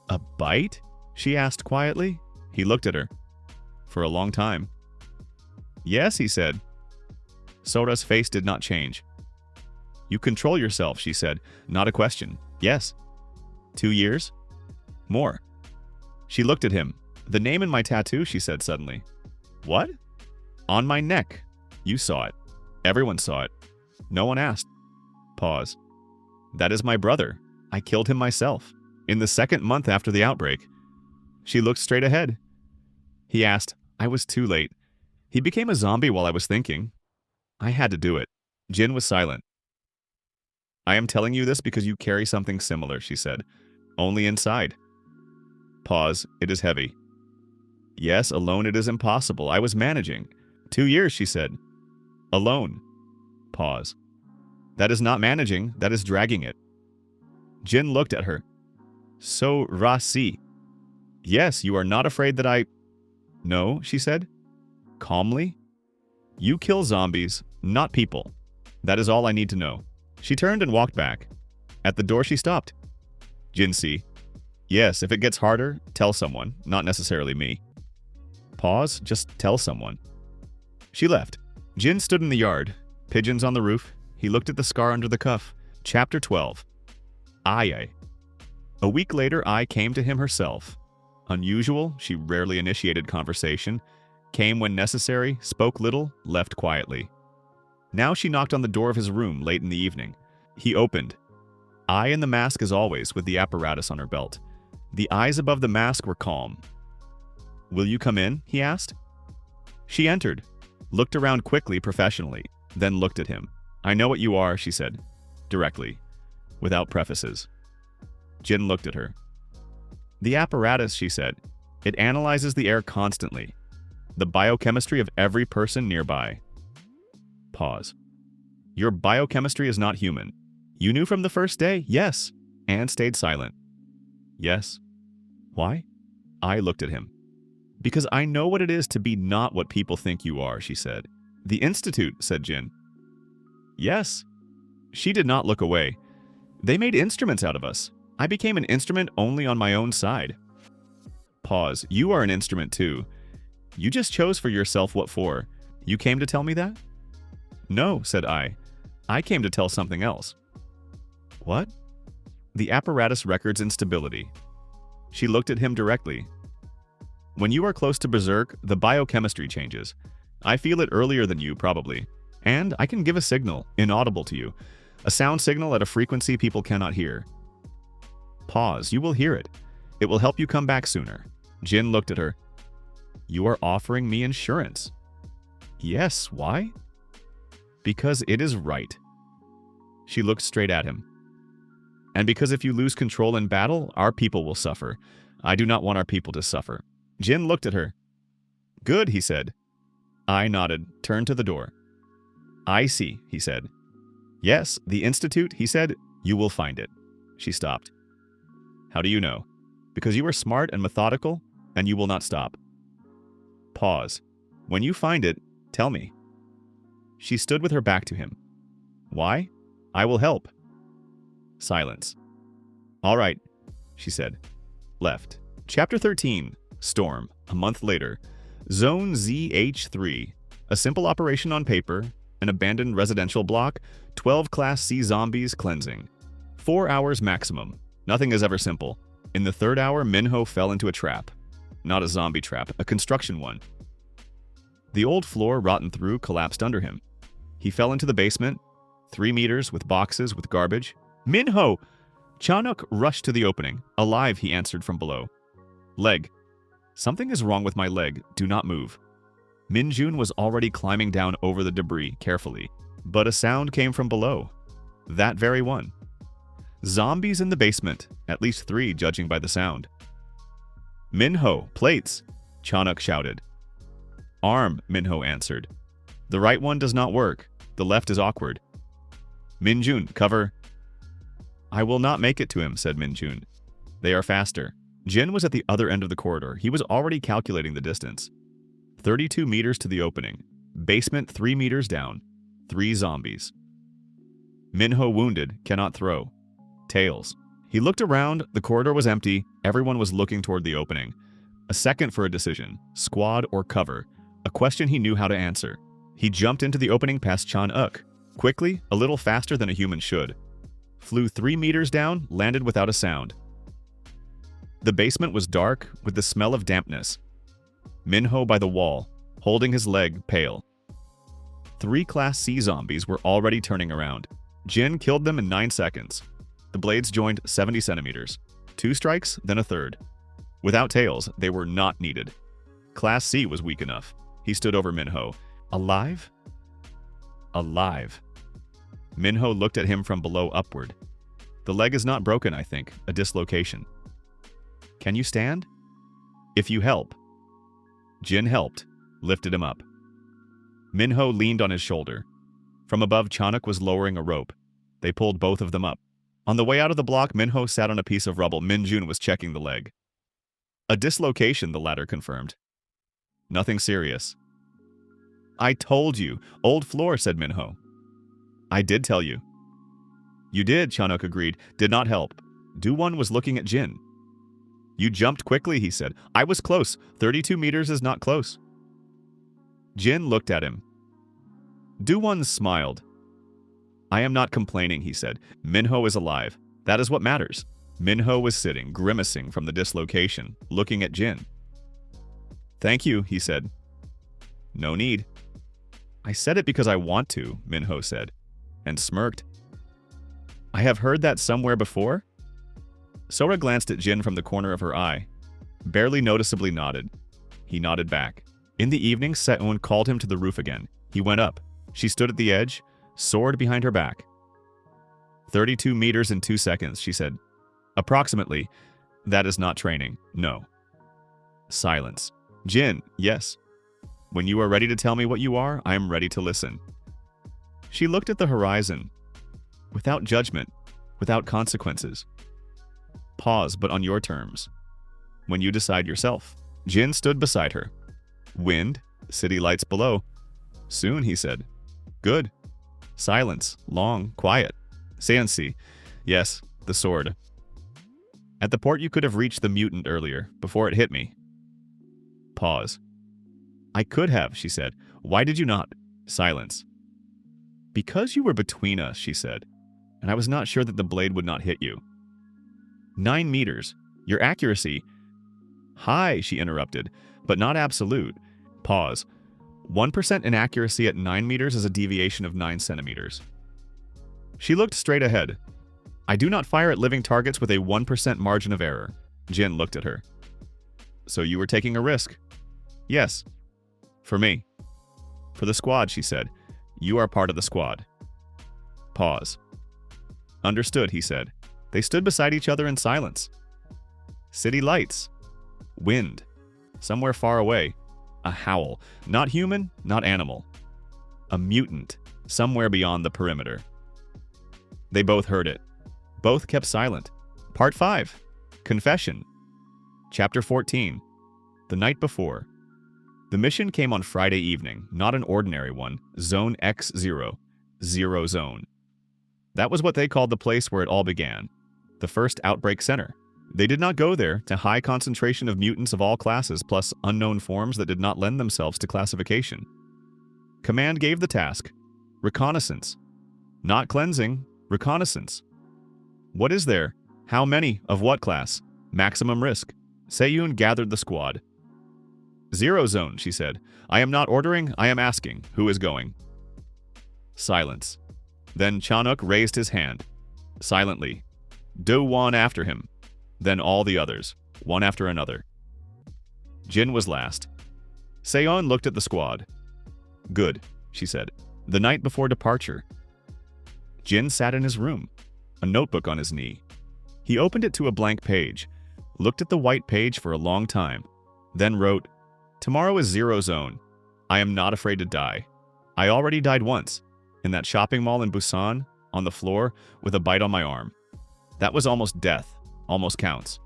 "A bite?" she asked quietly. He looked at her. "For a long time." "Yes," he said. Sora's face did not change. "You control yourself," she said. "Not a question." "Yes." 2 years? "More." She looked at him. "The name in my tattoo," she said suddenly. "What?" "On my neck. You saw it. Everyone saw it. No one asked." Pause. "That is my brother. I killed him myself. In the 2nd month after the outbreak." She looked straight ahead. He asked. "I was too late. He became a zombie while I was thinking. I had to do it." Jin was silent. "I am telling you this because you carry something similar," she said. "Only inside." Pause. "It is heavy." "Yes, alone it is impossible. I was managing." 2 years, she said. "Alone." Pause. "That is not managing, that is dragging it." Jin looked at her. "So, Rasi." "Yes, you are not afraid that I—" "No," she said. Calmly. "You kill zombies, not people. That is all I need to know." She turned and walked back. At the door she stopped. "Jinsi." "Yes, if it gets harder, tell someone, not necessarily me." Pause, "Just tell someone." She left. Jin stood in the yard. Pigeons on the roof. He looked at the scar under the cuff. Chapter 12. Ai. A week later, Ai came to him herself. Unusual, she rarely initiated conversation. Came when necessary, spoke little, left quietly. Now she knocked on the door of his room late in the evening. He opened. Ai in the mask as always, with the apparatus on her belt. The eyes above the mask were calm. "Will you come in?" he asked. She entered, looked around quickly professionally, then looked at him. "I know what you are," she said, directly, without prefaces. Jin looked at her. "The apparatus," she said. "It analyzes the air constantly. The biochemistry of every person nearby." Pause. "Your biochemistry is not human. You knew from the first day?" "Yes." And stayed silent. "Yes." "Why?" I looked at him. "Because I know what it is to be not what people think you are," she said. "The Institute," said Jin. "Yes." She did not look away. "They made instruments out of us. I became an instrument only on my own side." Pause. "You are an instrument too. You just chose for yourself what for. You came to tell me that?" "No," said I. "I came to tell something else." "What?" "The apparatus records instability." She looked at him directly. "When you are close to Berserk, the biochemistry changes. I feel it earlier than you, probably. And I can give a signal, inaudible to you. A sound signal at a frequency people cannot hear." Pause. "You will hear it. It will help you come back sooner." Jin looked at her. "You are offering me insurance." "Yes, why?" "Because it is right." She looked straight at him. And because if you lose control in battle, our people will suffer. I do not want our people to suffer. Jin looked at her. Good, he said. I nodded, turned to the door. I see, he said. Yes, the Institute, he said. You will find it. She stopped. How do you know? Because you are smart and methodical, and you will not stop. Pause. When you find it, tell me. She stood with her back to him. Why? I will help. Silence. All right, she said. Left. Chapter 13. Storm. A month later. Zone ZH3. A simple operation on paper. An abandoned residential block. 12 Class C zombies cleansing. 4 hours maximum. Nothing is ever simple. In the third hour, Minho fell into a trap. Not a zombie trap, a construction one. The old floor, rotten through, collapsed under him. He fell into the basement, 3 meters with boxes with garbage. Minho! Chanuk rushed to the opening. Alive, he answered from below. Leg. Something is wrong with my leg. Do not move. Minjun was already climbing down over the debris, carefully. But a sound came from below. That very one. Zombies in the basement, at least 3 judging by the sound. Minho, plates, Chanuk shouted. Arm, Minho answered. The right one does not work. The left is awkward. Minjun, cover. I will not make it to him, said Minjun. They are faster. Jin was at the other end of the corridor. He was already calculating the distance. 32 meters to the opening. Basement 3 meters down. 3 zombies. Minho wounded, cannot throw. Tails. He looked around, the corridor was empty, everyone was looking toward the opening. A second for a decision, squad or cover, a question he knew how to answer. He jumped into the opening past Chan-uk, quickly, a little faster than a human should. Flew 3 meters down, landed without a sound. The basement was dark, with the smell of dampness. Minho by the wall, holding his leg, pale. 3 Class C zombies were already turning around. Jin killed them in 9 seconds. The blades joined 70 centimeters. 2 strikes, then a third. Without tails, they were not needed. Class C was weak enough. He stood over Minho. Alive? Alive. Minho looked at him from below upward. The leg is not broken, I think. A dislocation. Can you stand? If you help. Jin helped, lifted him up. Minho leaned on his shoulder. From above, Chanuk was lowering a rope. They pulled both of them up. On the way out of the block, Minho sat on a piece of rubble. Minjun was checking the leg. A dislocation, the latter confirmed. Nothing serious. I told you. Old floor, said Minho. I did tell you. You did, Chanuk agreed. Did not help. Do-Won was looking at Jin. You jumped quickly, he said. I was close. 32 meters is not close. Jin looked at him. Do-Won smiled. I am not complaining, he said. Minho is alive. That is what matters. Minho was sitting, grimacing from the dislocation, looking at Jin. Thank you, he said. No need. I said it because I want to, Minho said, and smirked. I have heard that somewhere before? Sora glanced at Jin from the corner of her eye. Barely noticeably nodded. He nodded back. In the evening, Seun called him to the roof again. He went up. She stood at the edge, sword behind her back. 32 meters in 2 seconds, she said. Approximately. That is not training. No. Silence. Jin, yes. When you are ready to tell me what you are, I am ready to listen. She looked at the horizon. Without judgment, without consequences. Pause, but on your terms. When you decide yourself. Jin stood beside her. Wind, city lights below. Soon, he said. Good. Silence, long, quiet. Sanity. Yes, the sword. At the port you could have reached the mutant earlier, before it hit me. Pause. I could have, she said. Why did you not? Silence. Because you were between us, she said, and I was not sure that the blade would not hit you. 9 meters. Your accuracy. High, she interrupted, but not absolute. Pause. 1% inaccuracy at 9 meters is a deviation of 9 centimeters. She looked straight ahead. I do not fire at living targets with a 1% margin of error. Jin looked at her. So you were taking a risk? Yes. For me. For the squad, she said. You are part of the squad. Pause. Understood, he said. They stood beside each other in silence. City lights. Wind. Somewhere far away. A howl. Not human, not animal. A mutant. Somewhere beyond the perimeter. They both heard it. Both kept silent. Part 5. Confession. Chapter 14. The night before. The mission came on Friday evening, not an ordinary one. Zone X0. Zero Zone. That was what they called the place where it all began. The first outbreak center. They did not go there to high concentration of mutants of all classes plus unknown forms that did not lend themselves to classification. Command gave the task. Reconnaissance. Not cleansing, reconnaissance. What is there? How many? Of what class? Maximum risk. Seun gathered the squad. Zero Zone, she said. I am not ordering, I am asking. Who is going? Silence. Then Chanuk raised his hand. Silently. Do-won after him. Then all the others, one after another. Jin was last. Seun looked at the squad. Good, she said. The night before departure. Jin sat in his room, a notebook on his knee. He opened it to a blank page, looked at the white page for a long time, then wrote, Tomorrow is Zero Zone. I am not afraid to die. I already died once, in that shopping mall in Busan, on the floor, with a bite on my arm. That was almost death, almost counts.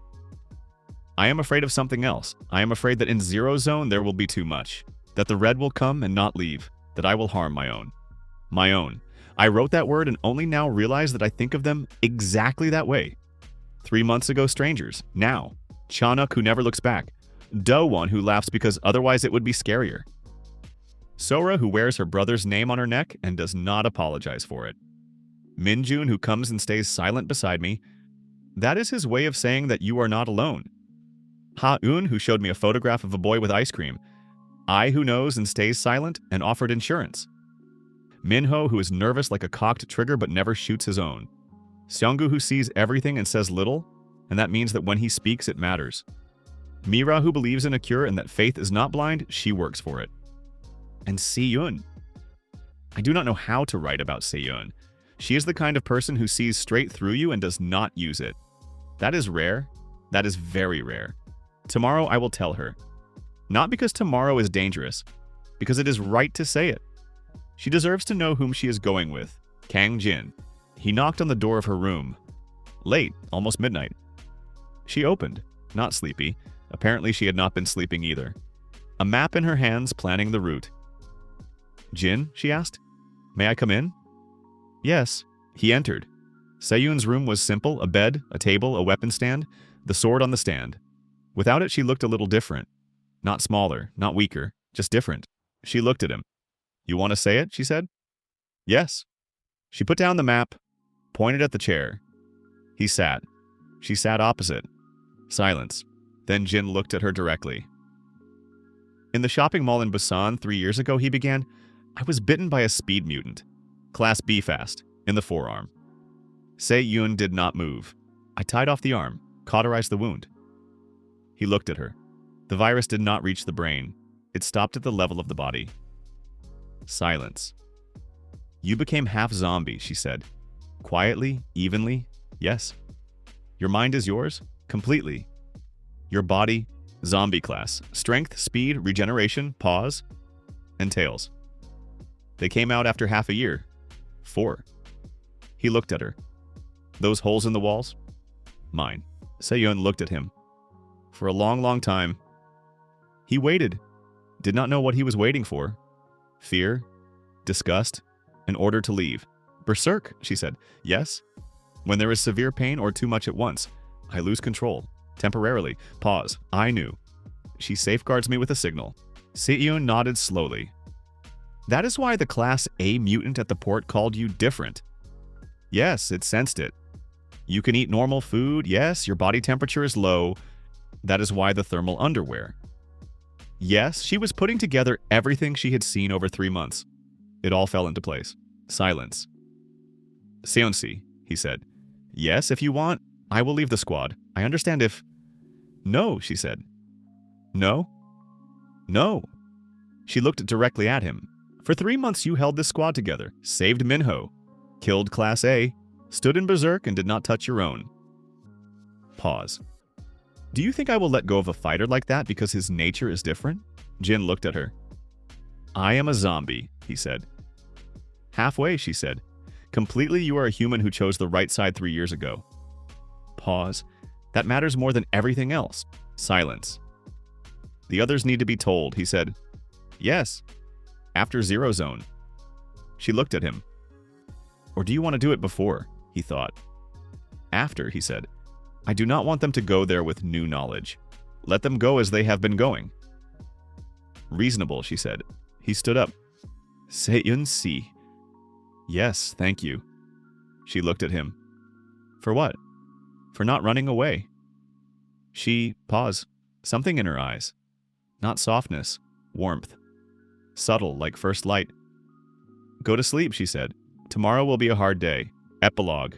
I am afraid of something else. I am afraid that in Zero Zone there will be too much, that the red will come and not leave, that I will harm my own. My own. I wrote that word and only now realize that I think of them exactly that way. 3 months ago, strangers. Now, Chanuk who never looks back. Do-won who laughs because otherwise it would be scarier. Sora who wears her brother's name on her neck and does not apologize for it. Minjun who comes and stays silent beside me. That is his way of saying that you are not alone. Ha-eun who showed me a photograph of a boy with ice cream. I who knows and stays silent and offered insurance. Minho who is nervous like a cocked trigger but never shoots his own. Seunggu who sees everything and says little, and that means that when he speaks it matters. Mira who believes in a cure and that faith is not blind, she works for it. And Seun. I do not know how to write about Seun. She is the kind of person who sees straight through you and does not use it. That is rare. That is very rare. Tomorrow I will tell her. Not because tomorrow is dangerous, because it is right to say it. She deserves to know whom she is going with. Kang Jin. He knocked on the door of her room. Late, almost midnight. She opened, not sleepy. Apparently she had not been sleeping either. A map in her hands, planning the route. Jin, she asked. May I come in? Yes. He entered. Seun's room was simple, a bed, a table, a weapon stand, the sword on the stand. Without it she looked a little different. Not smaller, not weaker, just different. She looked at him. You want to say it? She said. Yes. She put down the map, pointed at the chair. He sat. She sat opposite. Silence. Then Jin looked at her directly. In the shopping mall in Busan 3 years ago, he began, I was bitten by a speed mutant. Class B fast, in the forearm. Seun did not move. I tied off the arm, cauterized the wound. He looked at her. The virus did not reach the brain. It stopped at the level of the body. Silence. You became half zombie, she said. Quietly, evenly, yes. Your mind is yours, completely. Your body, zombie class. Strength, speed, regeneration, pause, and tails. They came out after half a year. 4. He looked at her. Those holes in the walls? Mine. Seun looked at him. For a long, long time. He waited. Did not know what he was waiting for. Fear, disgust, an order to leave. Berserk, she said. Yes. When there is severe pain or too much at once, I lose control. Temporarily. Pause. I knew. She safeguards me with a signal. Seun nodded slowly. That is why the Class A mutant at the port called you different. Yes, it sensed it. You can eat normal food. Yes, your body temperature is low. That is why the thermal underwear. Yes, she was putting together everything she had seen over 3 months. It all fell into place. Silence. Seonsi, he said. Yes, if you want, I will leave the squad. I understand if... No, she said. No? No. She looked directly at him. For 3 months you held this squad together, saved Minho, killed Class A, stood in berserk and did not touch your own. Pause. Do you think I will let go of a fighter like that because his nature is different? Jin looked at her. I am a zombie, he said. Halfway, she said. Completely, you are a human who chose the right side 3 years ago. Pause. That matters more than everything else. Silence. The others need to be told, he said. Yes. After Zero Zone. She looked at him. Or do you want to do it before? He thought. After, he said. I do not want them to go there with new knowledge. Let them go as they have been going. Reasonable, she said. He stood up. Seun si. Yes, thank you. She looked at him. For what? For not running away. She, pause, something in her eyes. Not softness, warmth. Subtle, like first light. Go to sleep, she said. Tomorrow will be a hard day. Epilogue.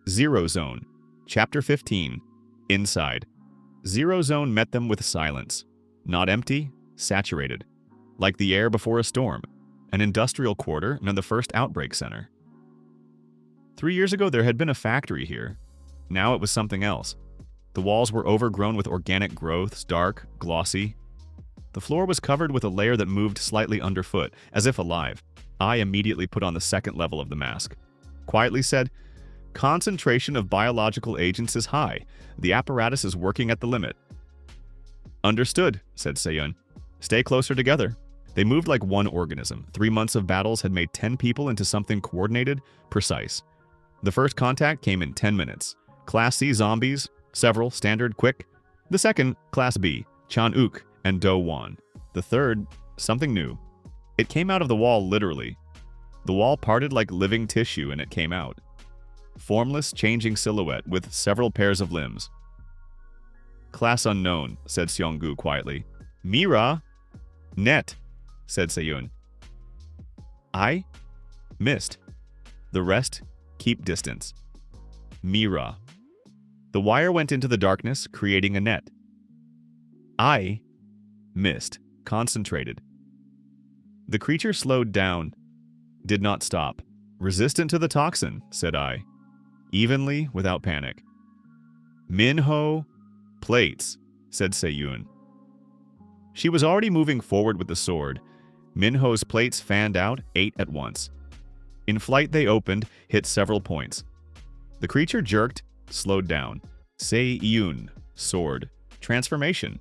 Zero Zone. Chapter 15. Inside. Zero Zone met them with silence. Not empty, saturated. Like the air before a storm. An industrial quarter and the first outbreak center. 3 years ago, there had been a factory here. Now it was something else. The walls were overgrown with organic growths, dark, glossy. The floor was covered with a layer that moved slightly underfoot, as if alive. I immediately put on the second level of the mask. Quietly said, concentration of biological agents is high. The apparatus is working at the limit. Understood, said Seun. Stay closer together. They moved like one organism. 3 months of battles had made 10 people into something coordinated, precise. The first contact came in 10 minutes. Class C zombies, several, standard, quick. The second, Class B, Chan-uk and Do-won. The third, something new. It came out of the wall literally. The wall parted like living tissue and it came out. Formless, changing silhouette with several pairs of limbs. Class unknown, said Seong-gu quietly. Mira? Net, said Seun. I? Missed. The rest, keep distance. Mira. The wire went into the darkness, creating a net. I? Missed. Concentrated. The creature slowed down. Did not stop. Resistant to the toxin, said I. Evenly, without panic. Minho. Plates, said Seun. She was already moving forward with the sword. Minho's plates fanned out, 8 at once. In flight they opened, hit several points. The creature jerked, slowed down. Seun, sword. Transformation.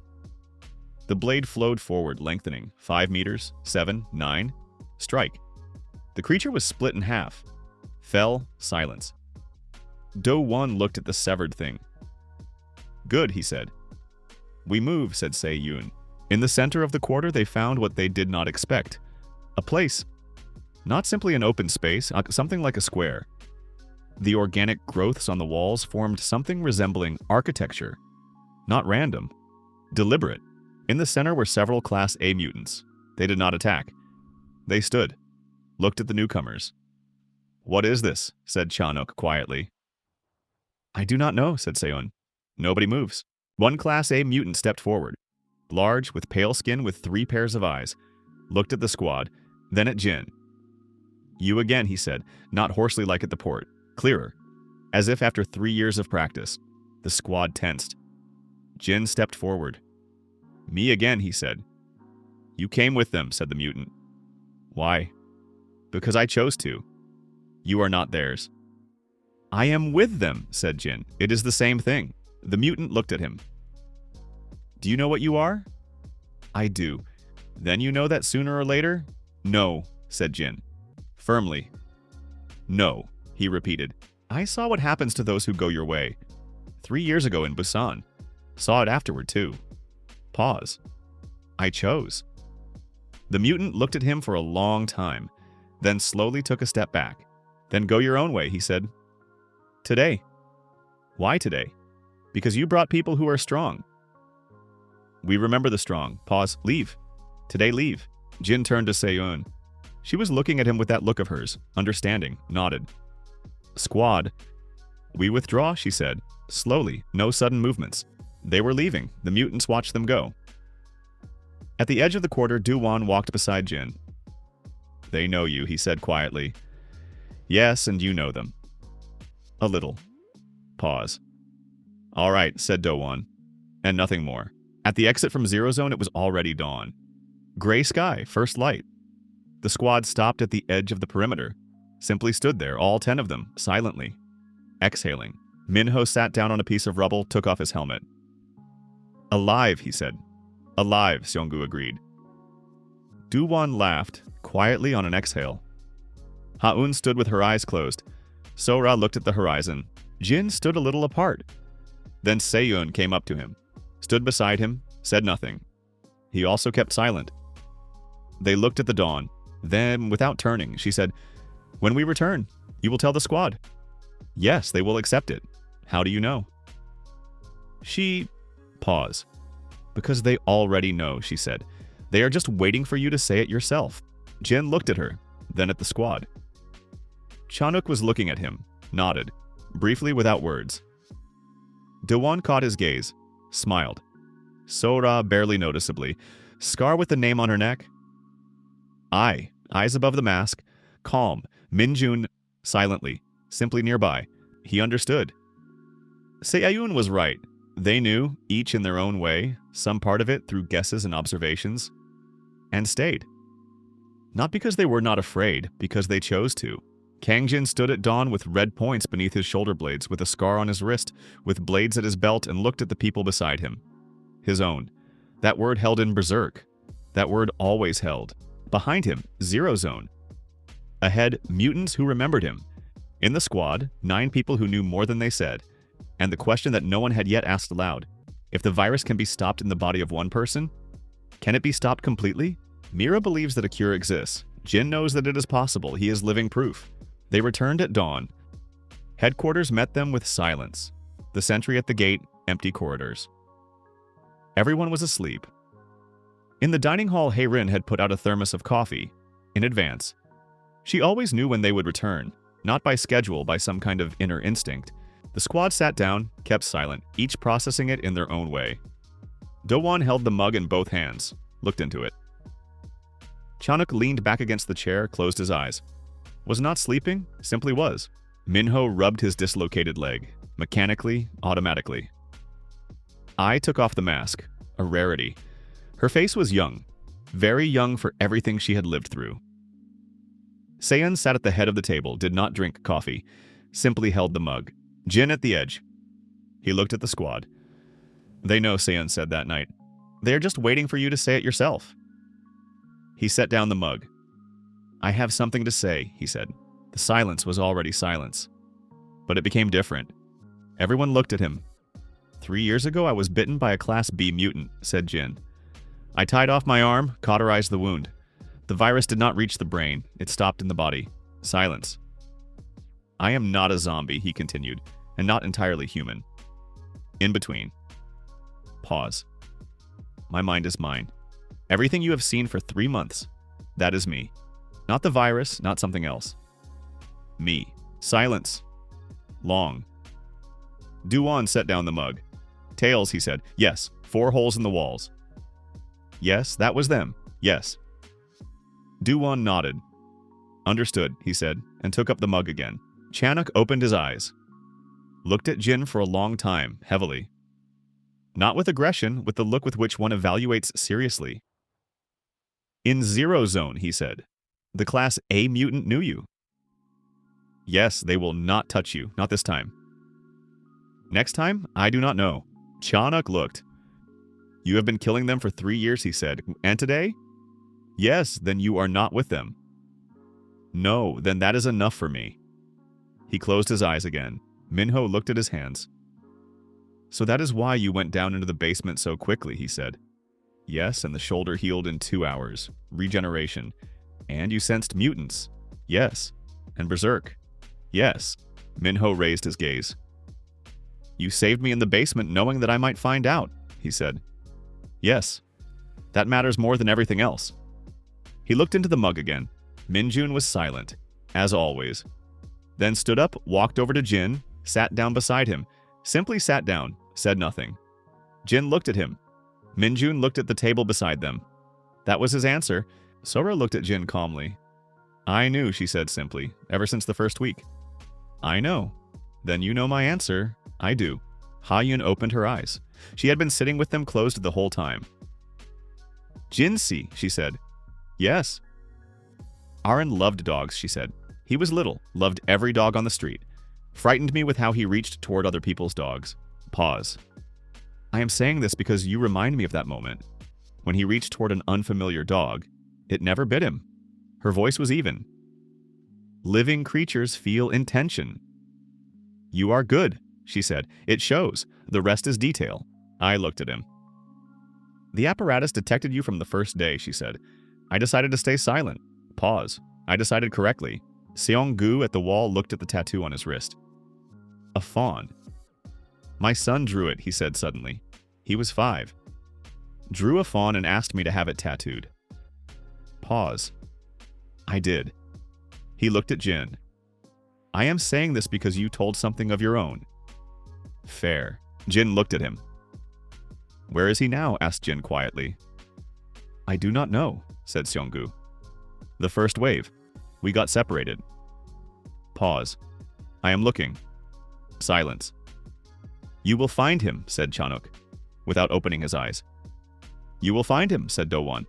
The blade flowed forward, lengthening. 5 meters, 7, 9. Strike. The creature was split in half. Fell, silence. Do-won looked at the severed thing. Good, he said. We move, said Seun. In the center of the quarter, they found what they did not expect. A place. Not simply an open space, something like a square. The organic growths on the walls formed something resembling architecture. Not random. Deliberate. In the center were several Class A mutants. They did not attack. They stood. Looked at the newcomers. What is this? Said Chanuk quietly. I do not know, said Seun. Nobody moves. One Class A mutant stepped forward. Large, with pale skin with 3 pairs of eyes. Looked at the squad, then at Jin. You again, he said, not hoarsely like at the port. Clearer. As if after 3 years of practice. The squad tensed. Jin stepped forward. Me again, he said. You came with them, said the mutant. Why? Because I chose to. You are not theirs. I am with them, said Jin. It is the same thing. The mutant looked at him. Do you know what you are? I do. Then you know that sooner or later? No, said Jin. Firmly. No, he repeated. I saw what happens to those who go your way. 3 years ago in Busan. Saw it afterward, too. Pause. I chose. The mutant looked at him for a long time, then slowly took a step back. Then go your own way, he said. Today. Why today? Because you brought people who are strong. We remember the strong. Pause. Leave. Today, leave. Jin turned to Seun. She was looking at him with that look of hers, understanding, nodded. Squad. We withdraw, she said. Slowly, no sudden movements. They were leaving. The mutants watched them go. At the edge of the quarter, Do-won walked beside Jin. They know you, he said quietly. Yes, and you know them. A little. Pause. All right, said Do-won. And nothing more. At the exit from Zero Zone, it was already dawn. Gray sky, first light. The squad stopped at the edge of the perimeter. Simply stood there, all 10 of them, silently. Exhaling. Minho sat down on a piece of rubble, took off his helmet. Alive, he said. Alive, Seung-gu agreed. Do-won laughed, quietly on an exhale. Ha-eun stood with her eyes closed. Sora looked at the horizon. Jin stood a little apart. Then Seun came up to him, stood beside him, said nothing. He also kept silent. They looked at the dawn. Then, without turning, she said, "When we return, you will tell the squad." "Yes, they will accept it." "How do you know?" She... Pause. "Because they already know," she said. "They are just waiting for you to say it yourself." Jin looked at her, then at the squad. Chanuk was looking at him, nodded, briefly without words. Do-won caught his gaze, smiled. Sora barely noticeably. Scar with the name on her neck? Eyes above the mask, calm. Minjun, silently, simply nearby. He understood. Seayun was right. They knew, each in their own way, some part of it through guesses and observations, and stayed. Not because they were not afraid, because they chose to. Kangjin stood at dawn with red points beneath his shoulder blades, with a scar on his wrist, with blades at his belt, and looked at the people beside him. His own. That word held in berserk. That word always held. Behind him, Zero Zone. Ahead, mutants who remembered him. In the squad, 9 people who knew more than they said. And the question that no one had yet asked aloud. If the virus can be stopped in the body of one person, can it be stopped completely? Mira believes that a cure exists. Jin knows that it is possible. He is living proof. They returned at dawn. Headquarters met them with silence. The sentry at the gate, empty corridors. Everyone was asleep. In the dining hall, Haerin had put out a thermos of coffee, in advance. She always knew when they would return, not by schedule, by some kind of inner instinct. The squad sat down, kept silent, each processing it in their own way. Do-won held the mug in both hands, looked into it. Chanuk leaned back against the chair, closed his eyes. Was not sleeping, simply was. Minho rubbed his dislocated leg, mechanically, automatically. I took off the mask, a rarity. Her face was young, very young for everything she had lived through. Seun sat at the head of the table, did not drink coffee, simply held the mug. Jin at the edge. He looked at the squad. "They know," Seun said that night. "They are just waiting for you to say it yourself." He set down the mug. "I have something to say," he said. The silence was already silence. But it became different. Everyone looked at him. 3 years ago, I was bitten by a Class B mutant," said Jin. "I tied off my arm, cauterized the wound. The virus did not reach the brain. It stopped in the body. Silence. I am not a zombie," he continued, "and not entirely human. In between." Pause. "My mind is mine. Everything you have seen for 3 months, that is me. Not the virus, not something else. Me." Silence. Long. Do-won set down the mug. "Tails," he said. "Yes, 4 holes in the walls." "Yes, that was them. Yes." Do-won nodded. "Understood," he said, and took up the mug again. Chanuk opened his eyes. Looked at Jin for a long time, heavily. Not with aggression, with the look with which one evaluates seriously. "In Zero Zone," he said. "The Class A mutant knew you." "Yes, they will not touch you, not this time." "Next time? I do not know." Chanuk looked. "You have been killing them for 3 years," he said. "And today?" "Yes, then you are not with them." "No, then that is enough for me." He closed his eyes again. Minho looked at his hands. "So that is why you went down into the basement so quickly," he said. "Yes, and the shoulder healed in 2 hours. Regeneration. And you sensed mutants." "Yes." "And berserk." "Yes." Minho raised his gaze. "You saved me in the basement knowing that I might find out," he said. "Yes. That matters more than everything else." He looked into the mug again. Minjun was silent, as always. Then stood up, walked over to Jin, sat down beside him. Simply sat down, said nothing. Jin looked at him. Minjun looked at the table beside them. That was his answer. Sora looked at Jin calmly. "I knew," she said simply, "ever since the first week." "I know." Then you know my answer. I do. Ha-yun opened her eyes. She had been sitting with them closed the whole time. Jinsi, she said. Yes. Aaron loved dogs, she said. He was little, loved every dog on the street. Frightened me with how he reached toward other people's dogs. Pause. I am saying this because you remind me of that moment. When he reached toward an unfamiliar dog, it never bit him. Her voice was even. Living creatures feel intention. You are good, she said. It shows. The rest is detail. I looked at him. The apparatus detected you from the first day, she said. I decided to stay silent. Pause. I decided correctly. Seung-gu at the wall looked at the tattoo on his wrist. A fawn. My son drew it, he said suddenly. He was 5. Drew a fawn and asked me to have it tattooed. Pause. I did. He looked at Jin. I am saying this because you told something of your own. Fair. Jin looked at him. Where is he now? Asked Jin quietly. I do not know, said Seung-gu. The first wave. We got separated. Pause. I am looking. Silence. You will find him, said Chanuk, without opening his eyes. You will find him, said Do-won.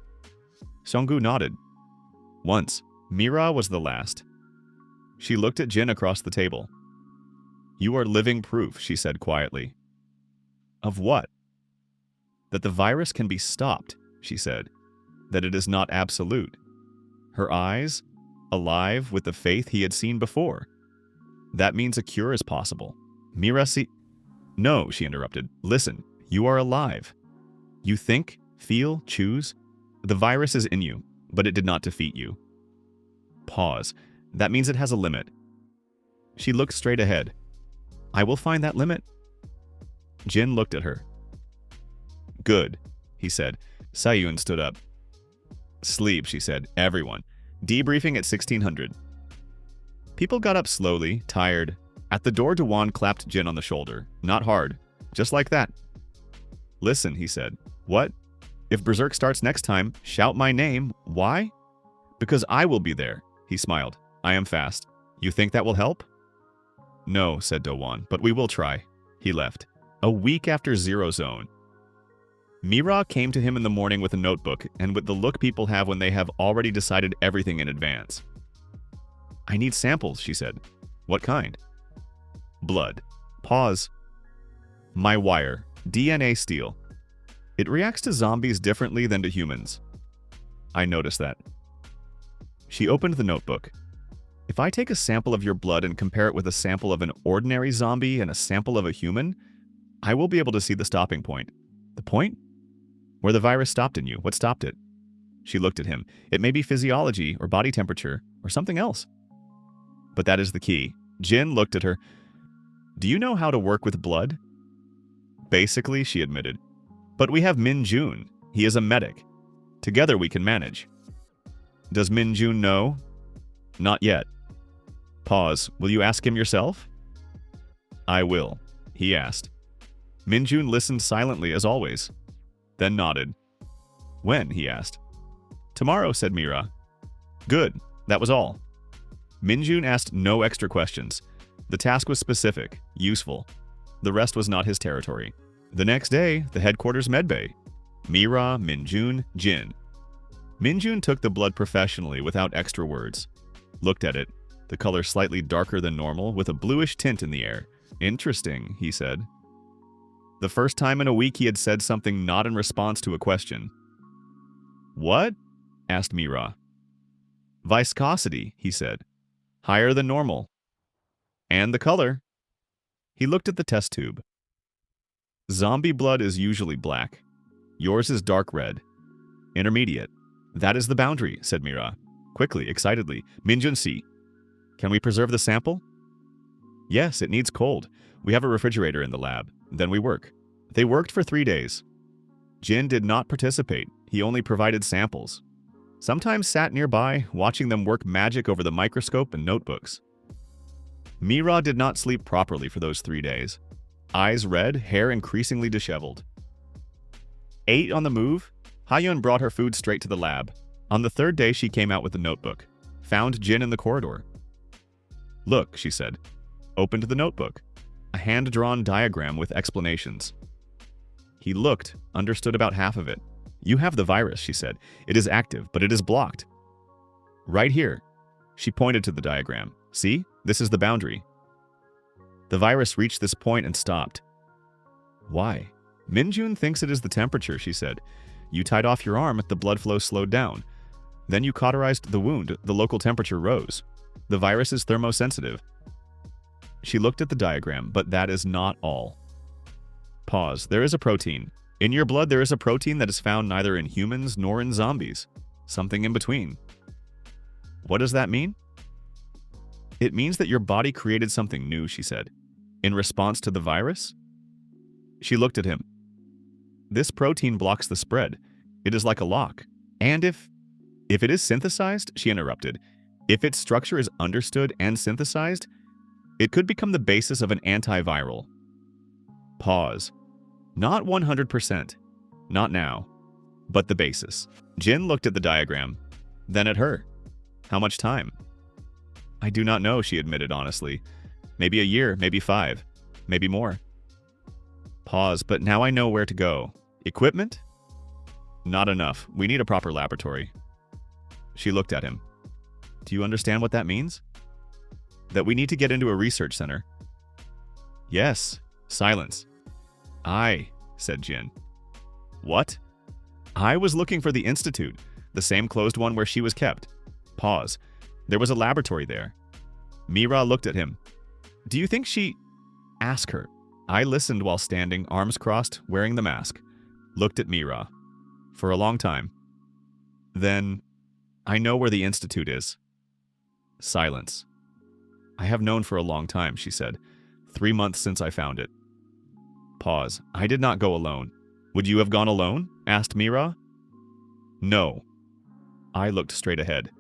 Seung-gu nodded. Once, Mira was the last. She looked at Jin across the table. You are living proof, she said quietly. Of what? That the virus can be stopped, she said. That it is not absolute. Her eyes, alive with the faith he had seen before. That means a cure is possible. Mira No, she interrupted. Listen, you are alive. You think, feel, choose. The virus is in you, but it did not defeat you. Pause. That means it has a limit. She looked straight ahead. I will find that limit. Jin looked at her. Good, he said. Seun stood up. Sleep, she said. Everyone. Debriefing at 1600. People got up slowly, tired. At the door, Do-won clapped Jin on the shoulder. Not hard. Just like that. Listen, he said. What? If Berserk starts next time, shout my name. Why? Because I will be there. He smiled. I am fast. You think that will help? No, said Do-won, but we will try. He left. A week after Zero Zone. Mira came to him in the morning with a notebook and with the look people have when they have already decided everything in advance. I need samples, she said. What kind? Blood. Pause. My wire. DNA steel. It reacts to zombies differently than to humans. I noticed that. She opened the notebook. If I take a sample of your blood and compare it with a sample of an ordinary zombie and a sample of a human, I will be able to see the stopping point. The point? Where the virus stopped in you. What stopped it? She looked at him. It may be physiology or body temperature or something else. But that is the key. Jin looked at her. Do you know how to work with blood? Basically, she admitted. But we have Min-jun. He is a medic. Together we can manage. Does Min-jun know? Not yet. Pause. Will you ask him yourself? I will, he asked. Min-jun listened silently as always, then nodded. When? He asked. Tomorrow, said Mira. Good. That was all. Min-jun asked no extra questions. The task was specific, useful. The rest was not his territory. The next day, the headquarters medbay. Mira, Min-jun, Jin. Min-jun took the blood professionally without extra words. Looked at it. The color slightly darker than normal, with a bluish tint in the air. Interesting, he said. The first time in a week he had said something not in response to a question. What? Asked Mira. Viscosity, he said. Higher than normal. And the color. He looked at the test tube. Zombie blood is usually black. Yours is dark red. Intermediate. That is the boundary, said Mira. Quickly, excitedly. Min-jun see. Can we preserve the sample? Yes, it needs cold. We have a refrigerator in the lab. Then we work. They worked for 3 days. Jin did not participate. He only provided samples. Sometimes sat nearby, watching them work magic over the microscope and notebooks. Mira did not sleep properly for those 3 days. Eyes red, hair increasingly disheveled. 8 on the move, Ha-yun brought her food straight to the lab. On the 3rd day, she came out with the notebook. Found Jin in the corridor. Look, she said. opened the notebook. A hand-drawn diagram with explanations. He looked, understood about half of it. You have the virus, she said. It is active, but it is blocked. Right here. She pointed to the diagram. See? This is the boundary. The virus reached this point and stopped. Why? Minjun thinks it is the temperature, she said. You tied off your arm, the blood flow slowed down. Then you cauterized the wound, the local temperature rose. The virus is thermosensitive. She looked at the diagram, but that is not all. Pause. There is a protein. In your blood, there is a protein that is found neither in humans nor in zombies. Something in between. What does that mean? It means that your body created something new, she said. In response to the virus? She looked at him. This protein blocks the spread. It is like a lock. And if it is synthesized, she interrupted, if its structure is understood and synthesized, it could become the basis of an antiviral. Pause. Not 100%. Not now. But the basis. Jin looked at the diagram, then at her. How much time? I do not know, she admitted honestly. Maybe a year, maybe 5, maybe more. Pause, but now I know where to go. Equipment? Not enough. We need a proper laboratory. She looked at him. Do you understand what that means? That we need to get into a research center. Yes. Silence. I, said Jin. What? I was looking for the institute, the same closed one where she was kept. Pause. There was a laboratory there. Mira looked at him. Do you think she... Ask her. I listened while standing, arms crossed, wearing the mask. Looked at Mira. For a long time. Then, I know where the institute is. Silence. I have known for a long time, she said. 3 months since I found it. Pause. I did not go alone. Would you have gone alone? Asked Mira. No. I looked straight ahead.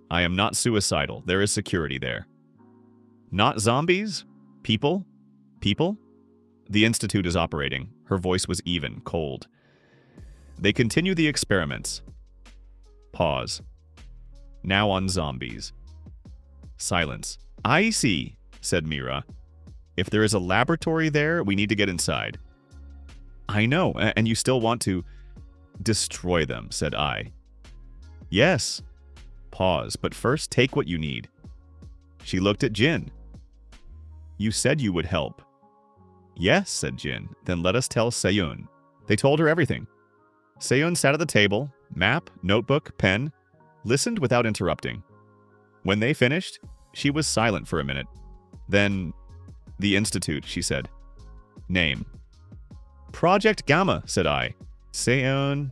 I am not suicidal. There is security there. Not zombies? People? People? The institute is operating. Her voice was even, cold. They continue the experiments. Pause. Now on zombies. Silence. I see, said Mira. If there is a laboratory there, we need to get inside. I know, and you still want to destroy them, said I. Yes. Pause, but first take what you need. She looked at Jin. You said you would help. Yes, said Jin. Then let us tell Seun. They told her everything. Seun sat at the table, map, notebook, pen, listened without interrupting. When they finished, she was silent for a minute. Then, the institute, she said. Name. Project Gamma, said I. Seun.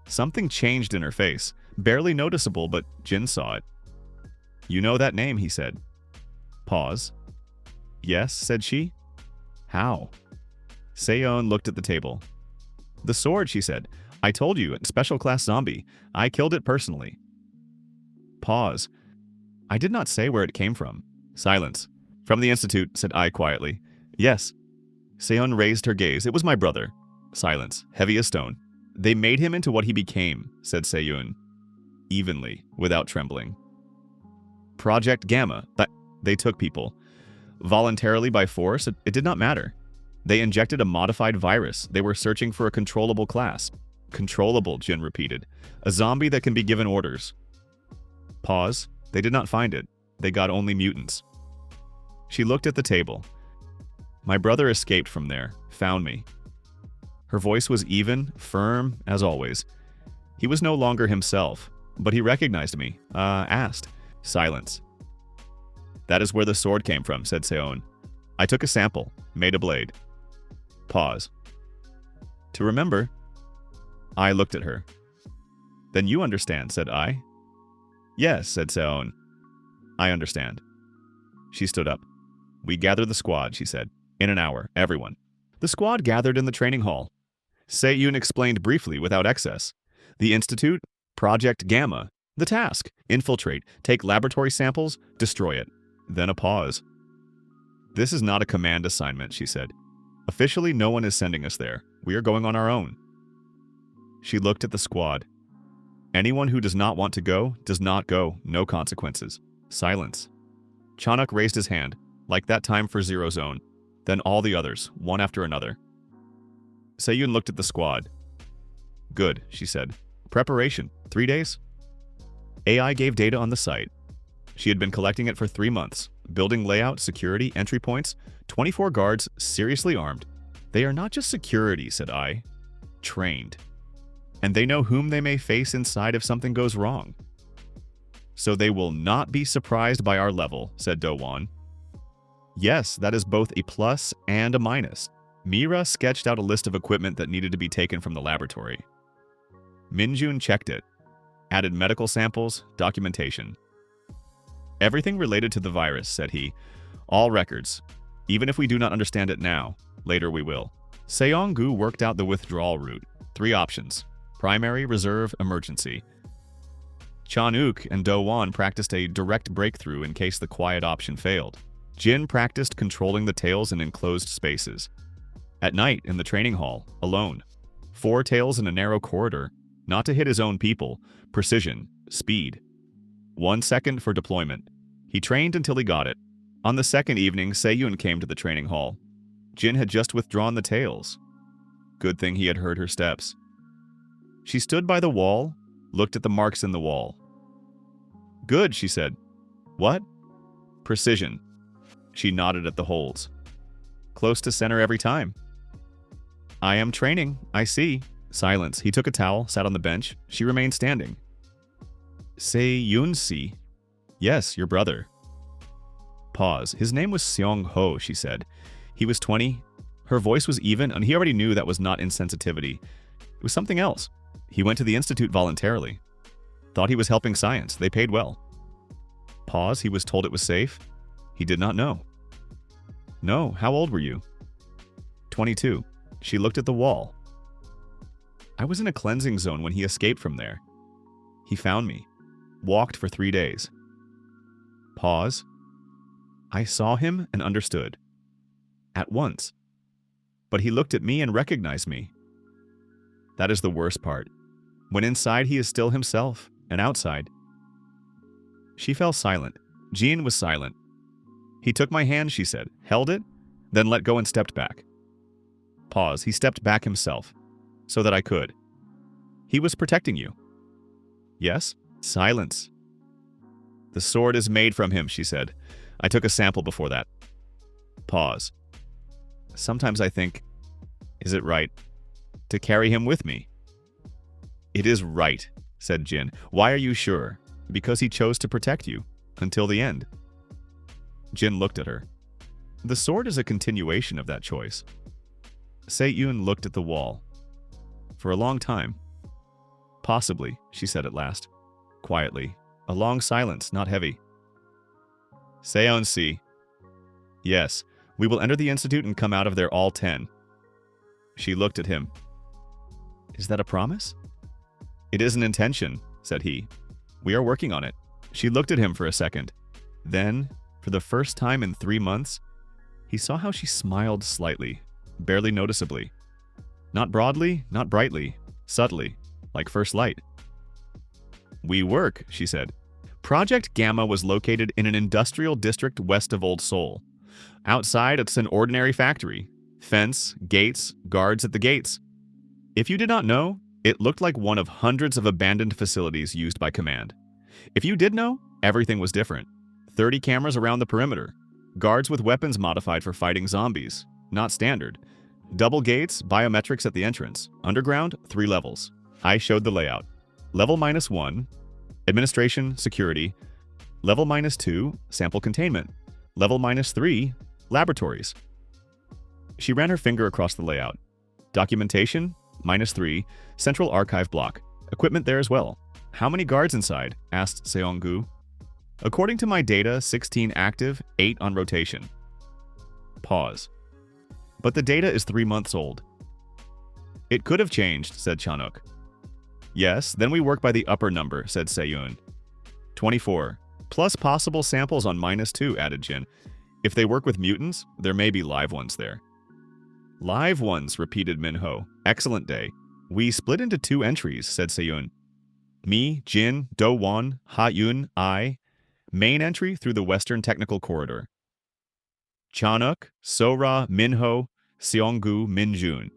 Something changed in her face. Barely noticeable, but Jin saw it. You know that name, he said. Pause. Yes, said she. How? Seun looked at the table. The sword, she said. I told you, special class zombie. I killed it personally. Pause. I did not say where it came from. Silence. From the institute, said I quietly. Yes. Seun raised her gaze. It was my brother. Silence. Heavy as stone. They made him into what he became, said Seun. Evenly, without trembling. Project Gamma. They took people. Voluntarily by force, it did not matter. They injected a modified virus. They were searching for a controllable class. Controllable, Jin repeated. A zombie that can be given orders. Pause. They did not find it. They got only mutants. She looked at the table. My brother escaped from there, found me. Her voice was even, firm, as always. He was no longer himself, but he recognized me, asked. Silence. That is where the sword came from, said Seun. I took a sample, made a blade. Pause. To remember. I looked at her. Then you understand, said I. Yes, said Seun. I understand. She stood up. We gather the squad, she said. In an hour, everyone. The squad gathered in the training hall. Seun explained briefly without excess. The institute, Project Gamma. The task, infiltrate, take laboratory samples, destroy it. Then a pause. This is not a command assignment, she said. Officially, no one is sending us there. We are going on our own. She looked at the squad. Anyone who does not want to go, does not go. No consequences. Silence. Chanuk raised his hand. like that time for Zero Zone, then all the others, one after another. Seun looked at the squad. Good, she said. Preparation, 3 days? AI gave data on the site. She had been collecting it for 3 months, building layout, security, entry points, 24 guards, seriously armed. They are not just security, said I. Trained. And they know whom they may face inside if something goes wrong. So they will not be surprised by our level, said Do-won. Yes, that is both a plus and a minus. Mira sketched out a list of equipment that needed to be taken from the laboratory. Minjun checked it, added medical samples, documentation. Everything related to the virus, said he. All records. Even if we do not understand it now, later we will. Seong-gu worked out the withdrawal route. 3 options. Primary, reserve, emergency. Chan-uk and Do-won practiced a direct breakthrough in case the quiet option failed. Jin practiced controlling the tails in enclosed spaces. At night, in the training hall, alone. 4 tails in a narrow corridor, not to hit his own people. Precision, speed. 1 second for deployment. He trained until he got it. On the second evening, Seun came to the training hall. Jin had just withdrawn the tails. Good thing he had heard her steps. She stood by the wall, looked at the marks in the wall. Good, she said. What? Precision. She nodded at the holes. Close to center every time. I am training, I see. Silence. He took a towel, sat on the bench. She remained standing. Se-yun-si. Yes, your brother. Pause. His name was Seong-ho, she said. He was 20. Her voice was even, and he already knew that was not insensitivity. It was something else. He went to the institute voluntarily. Thought he was helping science. They paid well. Pause. He was told it was safe. He did not know. No. How old were you? 22. She looked at the wall. I was in a cleansing zone when he escaped from there. He found me. Walked for 3 days. Pause. I saw him and understood. At once. But he looked at me and recognized me. That is the worst part. When inside he is still himself, and outside. She fell silent. Jean was silent. He took my hand, she said, held it, then let go and stepped back. Pause. He stepped back himself, so that I could. He was protecting you. Yes? Silence. The sword is made from him, she said. I took a sample before that. Pause. Sometimes I think, is it right to carry him with me? It is right, said Jin. Why are you sure? Because he chose to protect you, until the end. Jin looked at her. The sword is a continuation of that choice. Se-yun looked at the wall. For a long time. Possibly, she said at last. Quietly. A long silence, not heavy. Seon-si. Yes, we will enter the institute and come out of there all 10. She looked at him. Is that a promise? It is an intention, said he. We are working on it. She looked at him for a second. Then, for the first time in 3 months, he saw how she smiled slightly, barely noticeably. Not broadly, not brightly, subtly, like first light. We work, she said. Project Gamma was located in an industrial district west of Old Seoul. Outside, it's an ordinary factory. Fence, gates, guards at the gates. If you did not know, it looked like one of hundreds of abandoned facilities used by Command. If you did know, everything was different. 30 cameras around the perimeter. Guards with weapons modified for fighting zombies. Not standard. Double gates, biometrics at the entrance. Underground, 3 levels. I showed the layout. Level -1, administration, security. Level -2, sample containment. Level -3, laboratories. She ran her finger across the layout. Documentation, -3, central archive block. Equipment there as well. How many guards inside? Asked Seong-gu. According to my data, 16 active, 8 on rotation. Pause. But the data is 3 months old. It could have changed, said Chanuk. Yes, then we work by the upper number, said Seun. 24. Plus possible samples on -2, added Jin. If they work with mutants, there may be live ones there. Live ones, repeated Minho. Excellent day. We split into 2 entries, said Seun. Me, Jin, Do-won, Ha-yun, I. Main entry through the Western Technical Corridor. Chanuk, Sora, Minho, Seonggu, Minjun.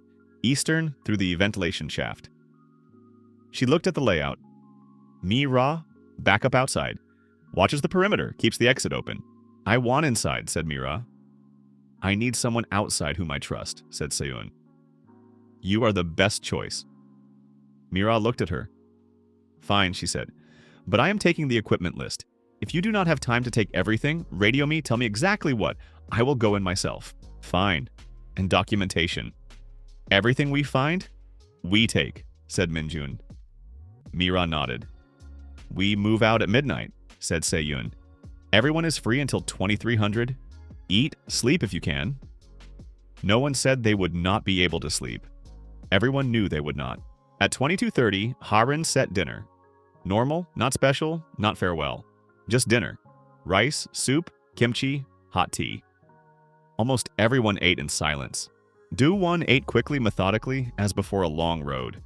Eastern through the ventilation shaft. She looked at the layout. Mi-ra, back up outside. Watches the perimeter, keeps the exit open. I want inside, said Mi-ra. I need someone outside whom I trust, said Seun. You are the best choice. Mi-ra looked at her. Fine, she said. But I am taking the equipment list. If you do not have time to take everything, radio me, tell me exactly what. I will go in myself. Fine. And documentation. Everything we find, we take, said Minjun. Mi-ra nodded. We move out at midnight, said Seun. Everyone is free until 2300. Eat, sleep if you can. No one said they would not be able to sleep. Everyone knew they would not. At 22:30, Harin set dinner. Normal, not special, not farewell. Just dinner. Rice, soup, kimchi, hot tea. Almost everyone ate in silence. Do-won ate quickly, methodically, as before a long road.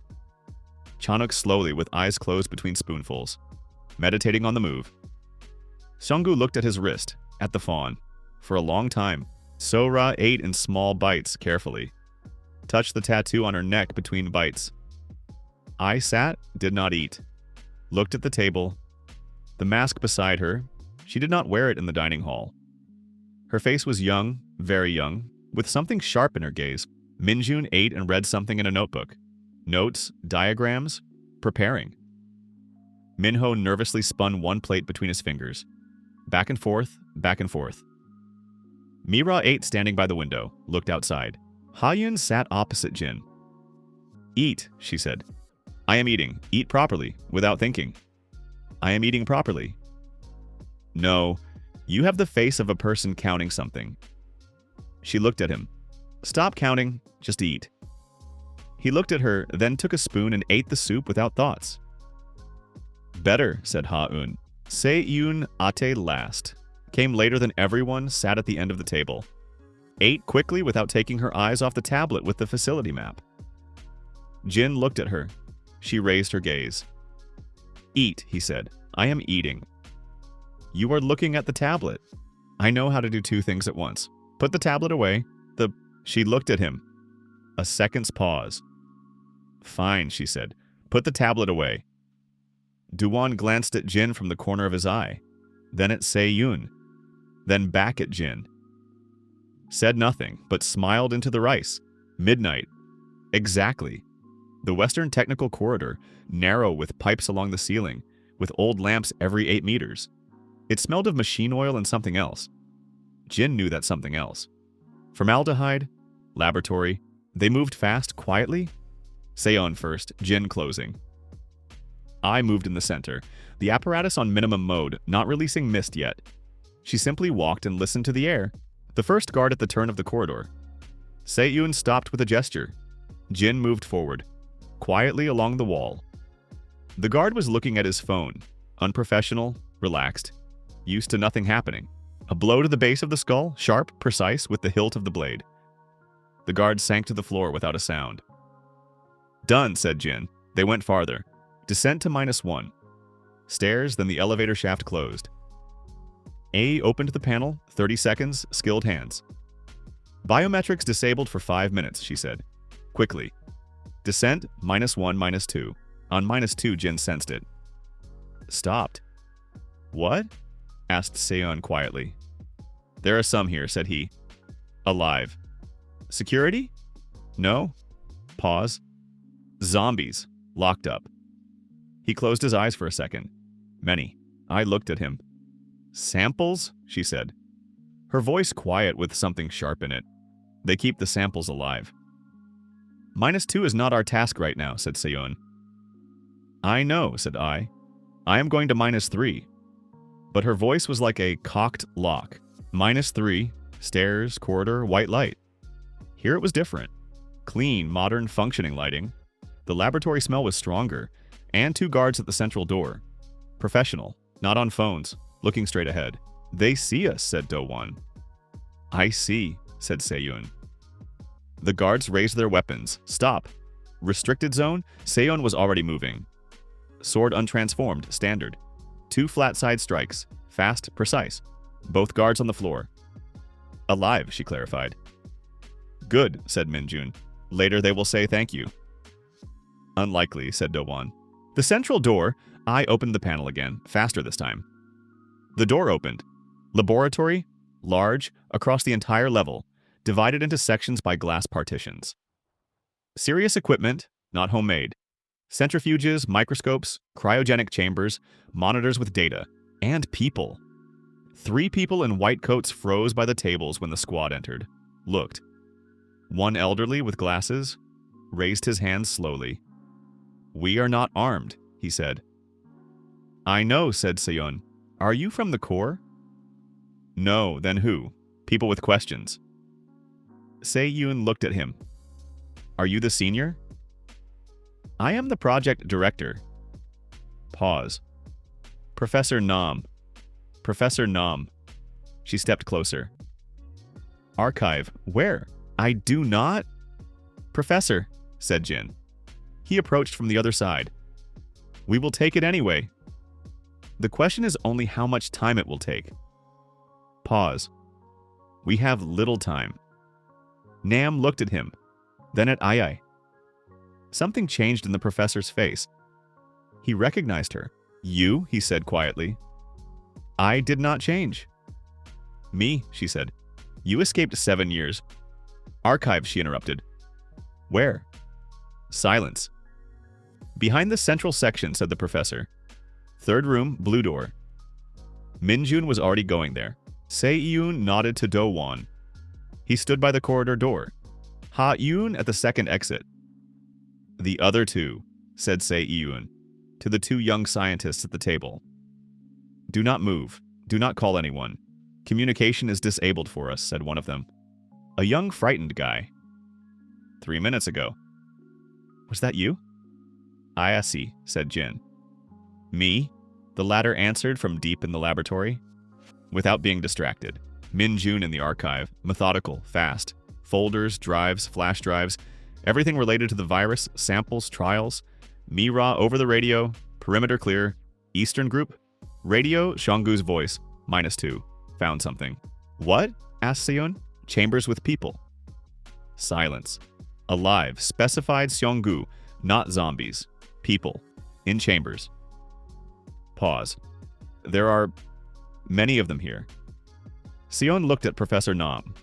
Chanuk slowly, with eyes closed between spoonfuls, meditating on the move. Seonggu looked at his wrist, at the fawn. For a long time, Sora ate in small bites, carefully. Touched the tattoo on her neck between bites. I sat, did not eat. Looked at the table. The mask beside her. She did not wear it in the dining hall. Her face was young, very young, with something sharp in her gaze. Minjun ate and read something in a notebook. Notes, diagrams, preparing. Minho nervously spun one plate between his fingers. Back and forth, back and forth. Mi-ra ate standing by the window, looked outside. Ha-yun sat opposite Jin. Eat, she said. I am eating. Eat properly, without thinking. I am eating properly. No, you have the face of a person counting something. She looked at him. Stop counting, just eat. He looked at her, then took a spoon and ate the soup without thoughts. Better, said Ha-un. Se-yun ate last. Came later than everyone, sat at the end of the table. Ate quickly without taking her eyes off the tablet with the facility map. Jin looked at her. She raised her gaze. Eat, he said. I am eating. You are looking at the tablet. I know how to do two things at once. Put the tablet away. She looked at him. A second's pause. Fine, she said. Put the tablet away. Do-won glanced at Jin from the corner of his eye. Then at Se-yun. Then back at Jin. Said nothing, but smiled into the rice. Midnight. Exactly. The Western Technical Corridor, narrow with pipes along the ceiling, with old lamps every 8 meters. It smelled of machine oil and something else. Jin knew that something else. Formaldehyde, laboratory. They moved fast, quietly. Seon first, Jin closing. I moved in the center, the apparatus on minimum mode, not releasing mist yet. She simply walked and listened to the air. The first guard at the turn of the corridor. Se-yun stopped with a gesture. Jin moved forward, quietly along the wall. The guard was looking at his phone, unprofessional, relaxed, used to nothing happening. A blow to the base of the skull, sharp, precise, with the hilt of the blade. The guard sank to the floor without a sound. Done, said Jin. They went farther. Descent to -1. Stairs, then the elevator shaft closed. A opened the panel, 30 seconds, skilled hands. Biometrics disabled for 5 minutes, she said. Quickly. Descent, -1, -2. On -2, Jin sensed it. Stopped. What? Asked Seon quietly. There are some here, said he. Alive. Security? No. Pause. Zombies. Locked up. He closed his eyes for a second. Many. I looked at him. Samples? She said. Her voice quiet with something sharp in it. They keep the samples alive. -2 is not our task right now, said Seon. I know, said I. I am going to -3. But her voice was like a cocked lock. -3, stairs, corridor, white light. Here it was different. Clean, modern, functioning lighting. The laboratory smell was stronger, and 2 guards at the central door. Professional, not on phones, looking straight ahead. They see us, said Do-won. I see, said Se-yun. The guards raised their weapons. Stop. Restricted zone, Seon was already moving. Sword untransformed, standard. 2 flat side strikes, fast, precise. Both guards on the floor. Alive, she clarified. Good, said Minjun. Later they will say thank you. Unlikely, said Do-won. The central door, I opened the panel again, faster this time. The door opened. Laboratory, large, across the entire level, divided into sections by glass partitions. Serious equipment, not homemade. Centrifuges, microscopes, cryogenic chambers, monitors with data, and people. 3 people in white coats froze by the tables when the squad entered, looked. One elderly with glasses raised his hands slowly. We are not armed, he said. I know, said Seun. Are you from the Corps? No, then who? People with questions. Se-yoon looked at him. Are you the senior? I am the project director. Pause. Professor Nam. Professor Nam. She stepped closer. Archive. Where? I do not. Professor, said Jin. He approached from the other side. We will take it anyway. The question is only how much time it will take. Pause. We have little time. Nam looked at him, then at Ai. Something changed in the professor's face. He recognized her. You, he said quietly. I did not change. Me, she said. You escaped 7 years. Archive, she interrupted. Where? Silence. Behind the central section, said the professor. 3rd room, blue door. Minjun was already going there. Se-yoon nodded to Do-won. He stood by the corridor door. Ha-yoon at the 2nd exit. The other 2, said Se-yoon, to the 2 young scientists at the table. Do not move. Do not call anyone. Communication is disabled for us, said one of them. A young, frightened guy. 3 minutes ago. Was that you? I see, said Jin. Me? The latter answered from deep in the laboratory. Without being distracted. Minjun in the archive, methodical, fast. Folders, drives, flash drives, everything related to the virus, samples, trials. Mira over the radio, perimeter clear. Eastern group. Radio, Shanggu's voice, -2. Found something. What? Asked Seun. Chambers with people. Silence. Alive, specified Seonggu, not zombies. People. In chambers. Pause. There are many of them here. Seun looked at Professor Nam.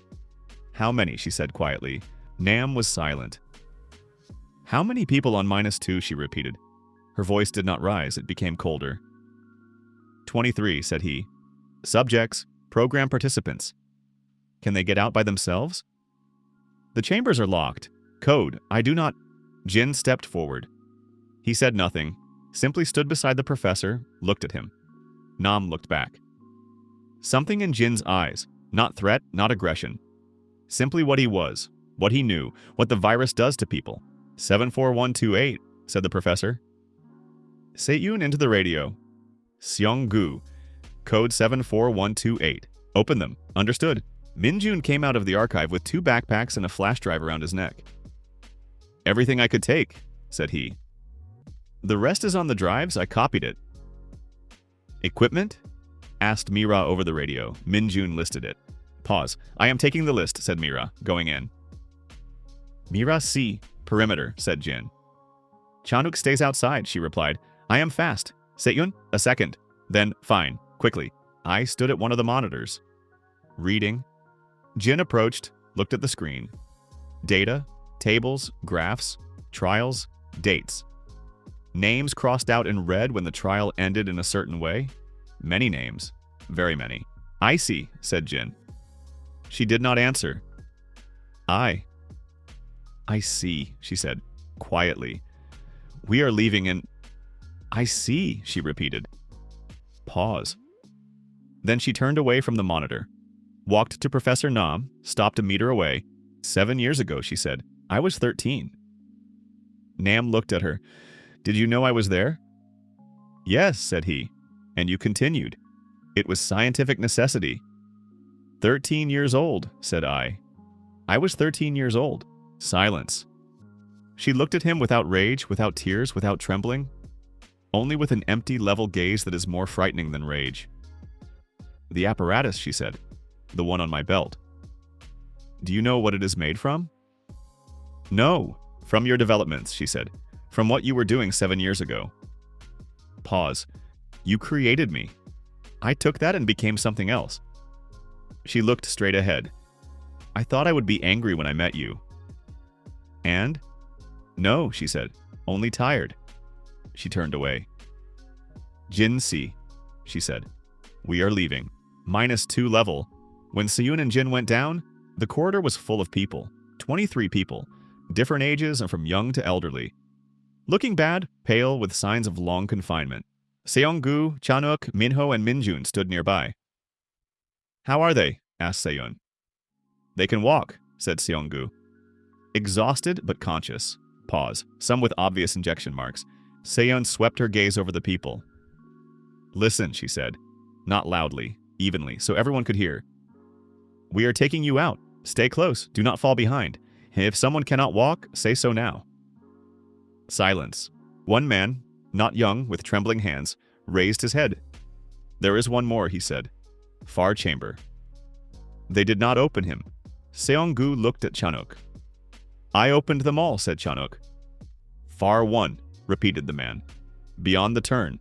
How many? She said quietly. Nam was silent. How many people on -2? She repeated. Her voice did not rise. It became colder. 23, said he. Subjects, program participants. Can they get out by themselves? The chambers are locked. Code, I do not... Jin stepped forward. He said nothing, simply stood beside the professor, looked at him. Nam looked back. Something in Jin's eyes, not threat, not aggression. Simply what he was, what he knew, what the virus does to people. 74128, said the professor. Se-yoon into the radio. Seonggu, code 74128. Open them. Understood. Minjun came out of the archive with 2 backpacks and a flash drive around his neck. Everything I could take, said he. The rest is on the drives. I copied it. Equipment? Asked Mira over the radio. Minjun listed it. Pause. I am taking the list, said Mira, going in. Mira C. Perimeter, said Jin. Chanuk stays outside, she replied. I am fast. Se-yoon, a second. Then, fine, quickly. I stood at one of the monitors. Reading. Jin approached, looked at the screen. Data, tables, graphs, trials, dates. Names crossed out in red when the trial ended in a certain way. Many names. Very many. I see, said Jin. She did not answer. I see, she said, quietly. We are leaving in... I see, she repeated. Pause. Then she turned away from the monitor, walked to Professor Nam, stopped a meter away. 7 years ago, she said. I was 13. Nam looked at her. Did you know I was there? Yes, said he. And you continued. It was scientific necessity. 13 years old, said I. I was 13 years old. Silence. She looked at him without rage, without tears, without trembling. Only with an empty, level gaze that is more frightening than rage. The apparatus, she said. The one on my belt. Do you know what it is made from? No. From your developments, she said. From what you were doing 7 years ago. Pause. You created me. I took that and became something else. She looked straight ahead. I thought I would be angry when I met you. And? No, she said. Only tired. She turned away. Jin see, she said. We are leaving. -2 level. When Seun and Jin went down, the corridor was full of people. 23 people. Different ages and from young to elderly. Looking bad, pale, with signs of long confinement. Seong-gu, Chanuk, Minho, and Minjun stood nearby. How are they? Asked Seun. They can walk, said Seong-gu. Exhausted but conscious. Pause. Some with obvious injection marks. Seun swept her gaze over the people. Listen, she said. Not loudly, evenly, so everyone could hear. We are taking you out. Stay close. Do not fall behind. If someone cannot walk, say so now. Silence. One man, not young, with trembling hands, raised his head. There is one more, he said. Far chamber. They did not open him. Seong-gu looked at Chanuk. I opened them all, said Chanuk. Far one, repeated the man. Beyond the turn.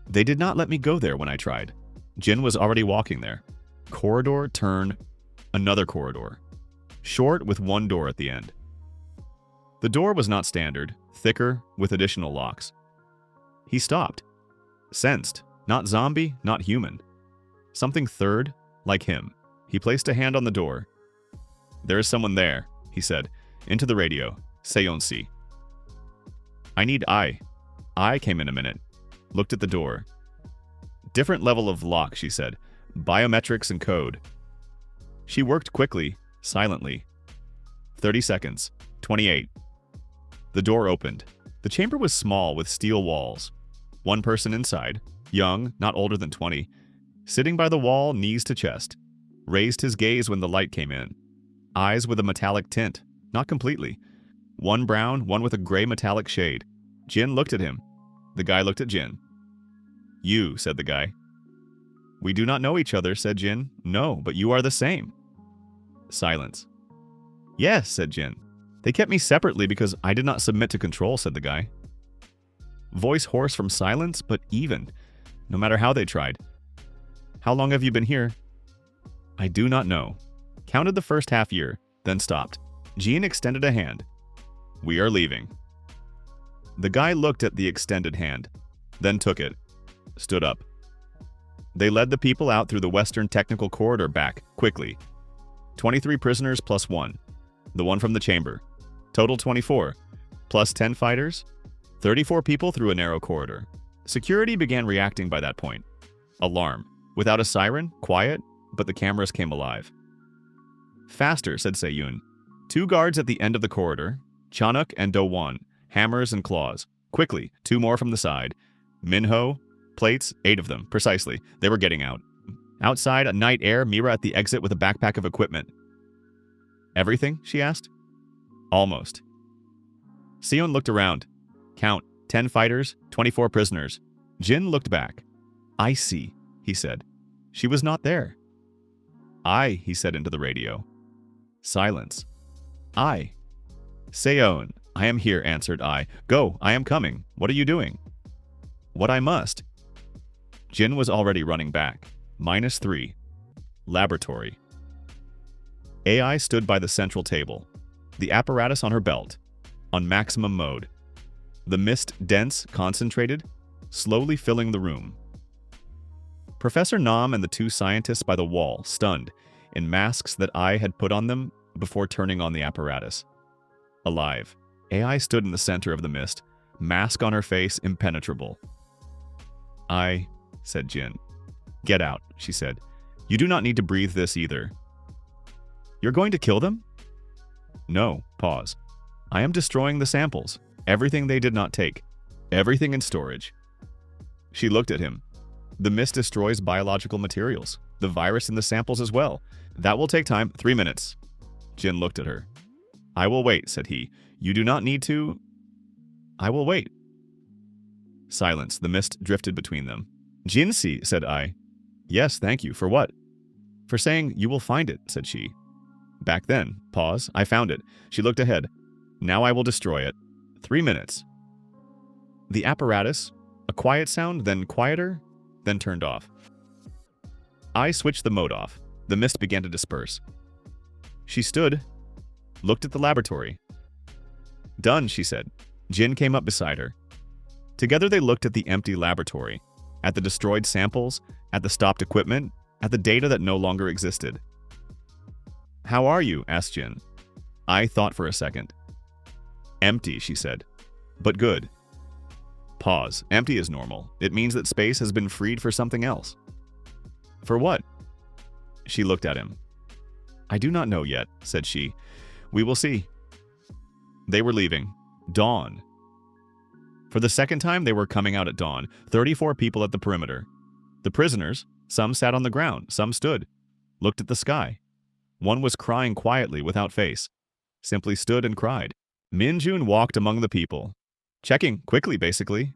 They did not let me go there when I tried. Jin was already walking there. Corridor, turn, another corridor. Short with one door at the end. The door was not standard, thicker, with additional locks. He stopped. Sensed, not zombie, not human. Something third, like him. He placed a hand on the door. There is someone there, he said, into the radio. Seon-si. I need I. I came in a minute. Looked at the door. Different level of lock, she said. Biometrics and code. She worked quickly, silently. 30 seconds. 28. The door opened. The chamber was small with steel walls. One person inside, young, not older than 20, sitting by the wall, knees to chest. Raised his gaze when the light came in. Eyes with a metallic tint, not completely. One brown, one with a gray metallic shade. Jin looked at him. The guy looked at Jin. You, said the guy. We do not know each other, said Jin. No, but you are the same. Silence. Yes, said Jin. They kept me separately because I did not submit to control, said the guy. Voice hoarse from silence, but even, no matter how they tried. How long have you been here? I do not know. Counted the first half year, then stopped. Jin extended a hand. We are leaving. The guy looked at the extended hand, then took it, stood up. They led the people out through the western technical corridor back, quickly. 23 prisoners plus 1. The one from the chamber. Total 24. Plus 10 fighters. 34 people through a narrow corridor. Security began reacting by that point. Alarm. Without a siren, quiet, but the cameras came alive. Faster, said Seun. 2 guards at the end of the corridor. Chanuk and Do-won. Hammers and claws. Quickly, 2 more from the side. Minho. Plates, 8 of them, precisely. They were getting out. Outside, a night air, Mira at the exit with a backpack of equipment. Everything? She asked. Almost. Seun looked around. Count. 10 fighters, 24 prisoners. Jin looked back. I see, he said. She was not there. I, he said into the radio. Silence. I. Seon, I am here, answered I. Go, I am coming. What are you doing? What I must. Jin was already running back. -3. Laboratory. AI stood by the central table. The apparatus on her belt. On maximum mode. The mist dense, concentrated, slowly filling the room. Professor Nam and the 2 scientists by the wall, stunned, in masks that I had put on them before turning on the apparatus. Alive. AI stood in the center of the mist, mask on her face, impenetrable. I, said Jin. Get out, she said. You do not need to breathe this either. You're going to kill them? No, pause. I am destroying the samples. Everything they did not take. Everything in storage. She looked at him. The mist destroys biological materials. The virus in the samples as well. That will take time. 3 minutes. Jin looked at her. I will wait, said he. You do not need to... I will wait. Silence. The mist drifted between them. Jinsi, said I. Yes, thank you. For what? For saying, you will find it, said she. Back then. Pause. I found it. She looked ahead. Now I will destroy it. 3 minutes. The apparatus, a quiet sound, then quieter, then turned off. I switched the mode off. The mist began to disperse. She stood, looked at the laboratory. Done, she said. Jin came up beside her. Together they looked at the empty laboratory, at the destroyed samples, at the stopped equipment, at the data that no longer existed. How are you? Asked Jin. I thought for a second. Empty, she said. But good. Pause. Empty is normal. It means that space has been freed for something else. For what? She looked at him. I do not know yet, said she. We will see. They were leaving. Dawn. For the second time, they were coming out at dawn. 34 people at the perimeter. The prisoners, some sat on the ground, some stood, looked at the sky. One was crying quietly without face. Simply stood and cried. Minjun walked among the people. Checking, quickly basically.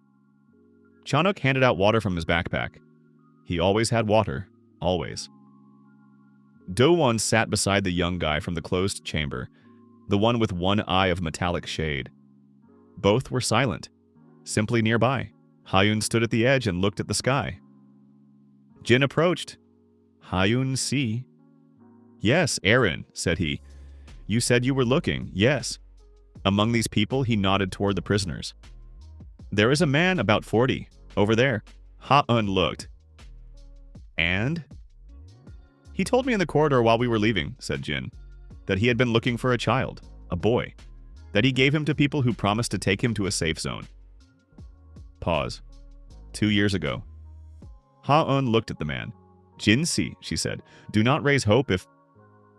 Chanuk handed out water from his backpack. He always had water. Always. Do-won sat beside the young guy from the closed chamber, the one with one eye of metallic shade. Both were silent, simply nearby. Hayun stood at the edge and looked at the sky. Jin approached. Hayun see. Yes, Aaron, said he. You said you were looking, yes. Among these people, he nodded toward the prisoners. There is a man about 40, over there. Ha-un looked. And? He told me in the corridor while we were leaving, said Jin, that he had been looking for a child, a boy, that he gave him to people who promised to take him to a safe zone. Pause. 2 years ago. Ha-un looked at the man. Jin-si, she said, do not raise hope if...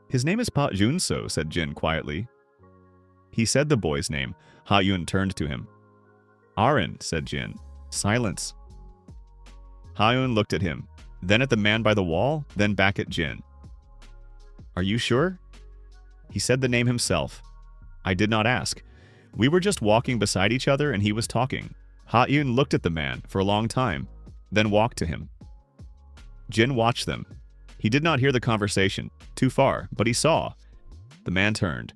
His name is Pa Junso, said Jin quietly. He said the boy's name. Ha-yun turned to him. Aaron, said Jin. Silence. Ha-yun looked at him, then at the man by the wall, then back at Jin. Are you sure? He said the name himself. I did not ask. We were just walking beside each other and he was talking. Ha-yun looked at the man for a long time, then walked to him. Jin watched them. He did not hear the conversation, too far, but he saw. The man turned,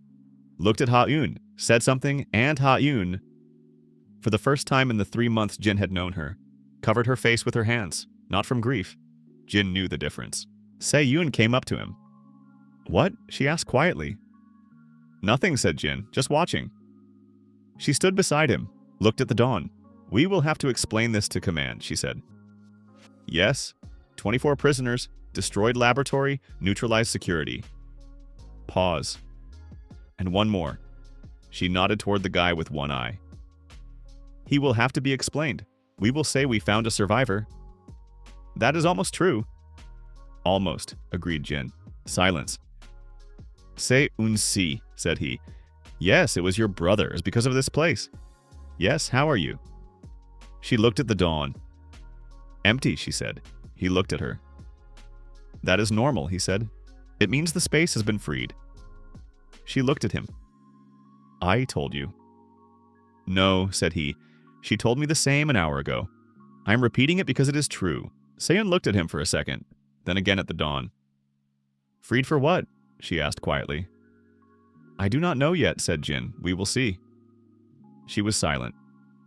looked at Ha-yun, said something, and Ha-yun, for the first time in the 3 months Jin had known her, covered her face with her hands, not from grief. Jin knew the difference. Se-yun came up to him. What? She asked quietly. Nothing, said Jin, just watching. She stood beside him, looked at the dawn. We will have to explain this to command, she said. Yes. 24 prisoners, destroyed laboratory, neutralized security. Pause. And one more. She nodded toward the guy with one eye. He will have to be explained. We will say we found a survivor. That is almost true. Almost, agreed Jin. Silence. Se-un-si, said he. Yes, it was your brother. It's because of this place. Yes, how are you? She looked at the dawn. Empty, she said. He looked at her. That is normal, he said. It means the space has been freed. She looked at him. I told you. No, said he. She told me the same an hour ago. I am repeating it because it is true. Seun looked at him for a second, then again at the dawn. Freed for what? She asked quietly. I do not know yet, said Jin. We will see. She was silent.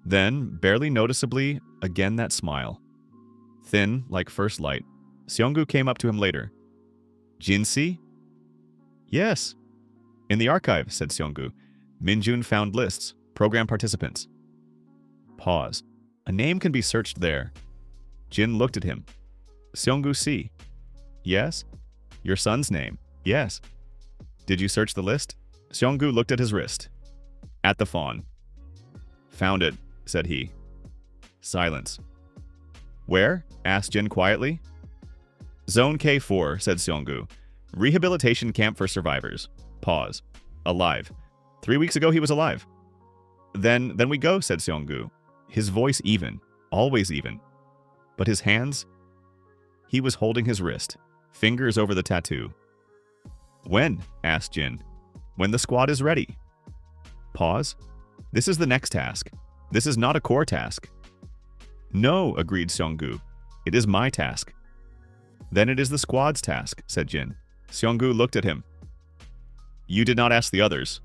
Then, barely noticeably, again that smile. Thin, like first light. Seonggu came up to him later. Jin-si? Yes. In the archive, said Seonggu. Minjun found lists, program participants. Pause. A name can be searched there. Jin looked at him. Seonggu-si. Yes? Your son's name. Yes. Did you search the list? Seonggu looked at his wrist. At the fawn. Found it, said he. Silence. Where? Asked Jin quietly. Zone K4, said Seonggu. Rehabilitation camp for survivors. Pause. Alive. 3 weeks ago he was alive. Then we go, said Seonggu. His voice even. Always even. But his hands? He was holding his wrist. Fingers over the tattoo. When? Asked Jin. When the squad is ready. Pause. This is the next task. This is not a core task. No, agreed Seonggu. It is my task. Then it is the squad's task, said Jin. Seonggu looked at him. You did not ask the others.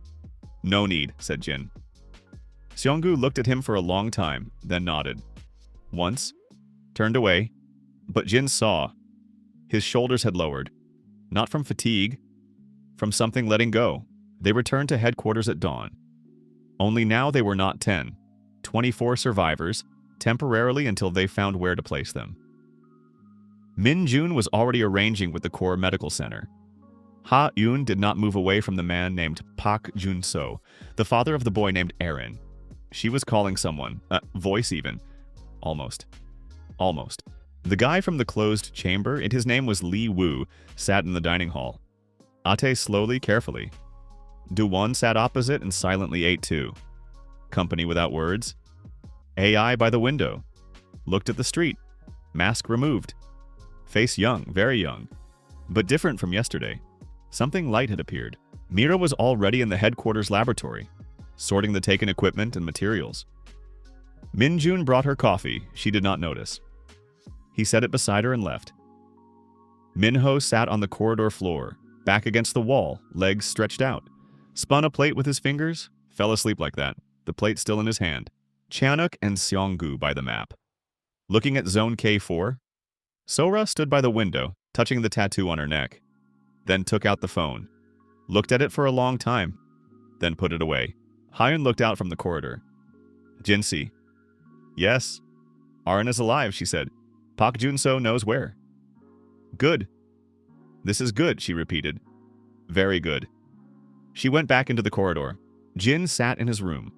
No need, said Jin. Seung-gu looked at him for a long time, then nodded. Once, turned away, but Jin saw. His shoulders had lowered. Not from fatigue, from something letting go. They returned to headquarters at dawn. Only now they were not 10, 24 survivors, temporarily until they found where to place them. Min Jun was already arranging with the Core Medical Center. Ha Yoon did not move away from the man named Park Jun-so, the father of the boy named Aaron. She was calling someone, voice even. Almost. The guy from the closed chamber, and his name was Lee Woo, sat in the dining hall. Ate slowly, carefully. Do-won sat opposite and silently ate too. Company without words. AI by the window. Looked at the street. Mask removed. Face young, very young. But different from yesterday. Something light had appeared. Mira was already in the headquarters laboratory, sorting the taken equipment and materials. Min Jun brought her coffee. She did not notice. He set it beside her and left. Minho sat on the corridor floor, back against the wall, legs stretched out. Spun a plate with his fingers, fell asleep like that, the plate still in his hand. Chanuk and Seung-gu by the map. Looking at Zone K4, Sora stood by the window, touching the tattoo on her neck. Then took out the phone. Looked at it for a long time, then put it away. Hyun looked out from the corridor. Jinsi. Yes. Arin is alive, she said. Park Jun-so knows where. Good. This is good, she repeated. Very good. She went back into the corridor. Jin sat in his room,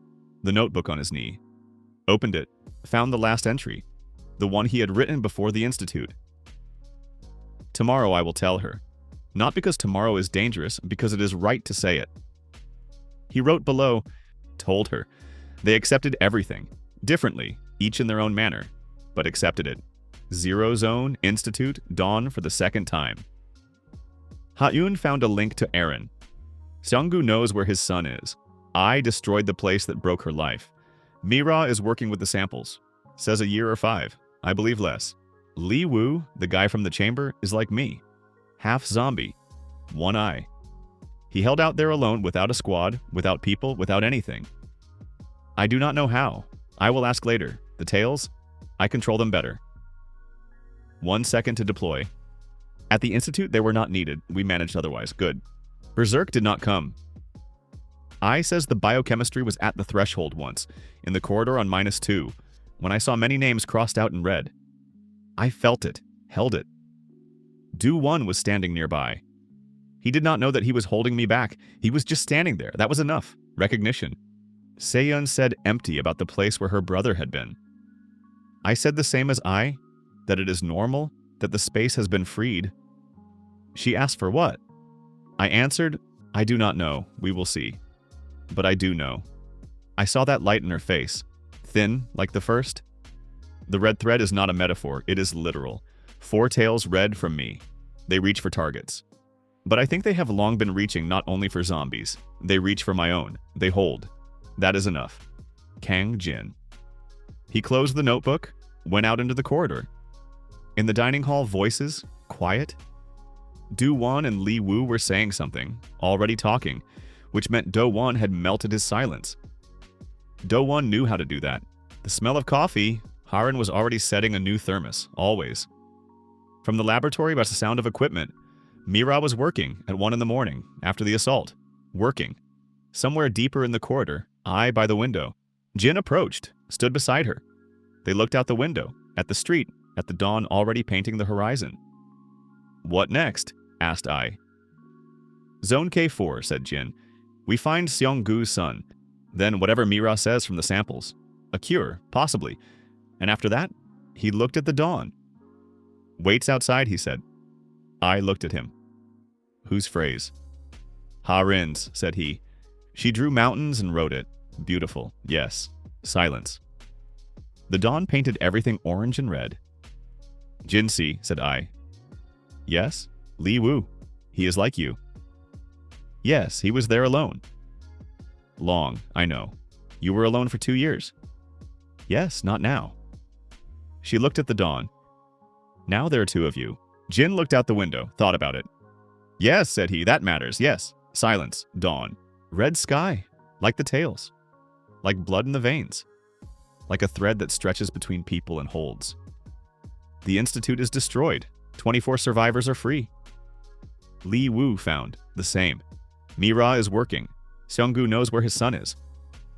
the notebook on his knee. Opened it, found the last entry, the one he had written before the institute. Tomorrow I will tell her. Not because tomorrow is dangerous, because it is right to say it. He wrote below, told her. They accepted everything, differently, each in their own manner, but accepted it. Zero Zone, Institute, Dawn for the second time. Ha-eun found a link to Aaron. Seung-gu knows where his son is. I destroyed the place that broke her life. Mira is working with the samples. Says a year or 5. I believe less. Lee Woo, the guy from the chamber, is like me. Half zombie. One eye. He held out there alone without a squad, without people, without anything. I do not know how. I will ask later. The tails? I control them better. 1 second to deploy. At the institute, they were not needed. We managed otherwise. Good. Berserk did not come. I says the biochemistry was at the threshold once, in the corridor on -2, when I saw many names crossed out in red. I felt it, held it. Do-1 was standing nearby. He did not know that he was holding me back. He was just standing there. That was enough. Recognition. Seun said empty about the place where her brother had been. I said the same as I, that it is normal, that the space has been freed. She asked for what? I answered, I do not know. We will see. But I do know. I saw that light in her face. Thin, like the first. The red thread is not a metaphor. It is literal. 4 tails red from me. They reach for targets. But I think they have long been reaching not only for zombies. They reach for my own. They hold. That is enough. Kang Jin. He closed the notebook, went out into the corridor. In the dining hall, voices, quiet. Do-won and Lee Woo were saying something, already talking, which meant Do-won had melted his silence. Do-won knew how to do that. The smell of coffee, Harin was already setting a new thermos, always. From the laboratory by the sound of equipment, Mira was working at 1 in the morning, after the assault. Working. Somewhere deeper in the corridor, I by the window. Jin approached, stood beside her. They looked out the window, at the street, at the dawn already painting the horizon. What next? Asked I. Zone K4, said Jin. We find Seung-gu's son. Then whatever Mira says from the samples. A cure, possibly. And after that, he looked at the dawn. Waits outside, he said. I looked at him. Whose phrase? Harin's, said he. She drew mountains and wrote it. Beautiful, yes. Silence. The dawn painted everything orange and red. Jinsi, said I. Yes, Lee Woo. He is like you. Yes, he was there alone. Long, I know. You were alone for 2 years. Yes, not now. She looked at the dawn. Now there are 2 of you. Jin looked out the window, thought about it. Yes, said he, that matters, yes. Silence, dawn. Red sky, like the tails. Like blood in the veins. Like a thread that stretches between people and holds. The Institute is destroyed. 24 survivors are free. Lee Woo found. The same. Mira is working. Seunggu knows where his son is.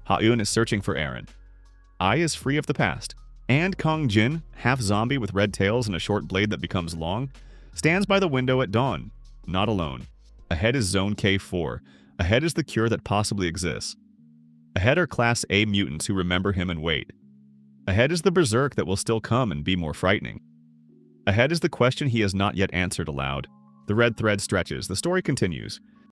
Ha-eun is searching for Aaron. Ai is free of the past. And Kong Jin, half zombie with red tails and a short blade that becomes long, stands by the window at dawn. Not alone. Ahead is Zone K4. Ahead is the cure that possibly exists. Ahead are Class A mutants who remember him and wait. Ahead is the berserk that will still come and be more frightening. Ahead is the question he has not yet answered aloud. The red thread stretches. The story continues.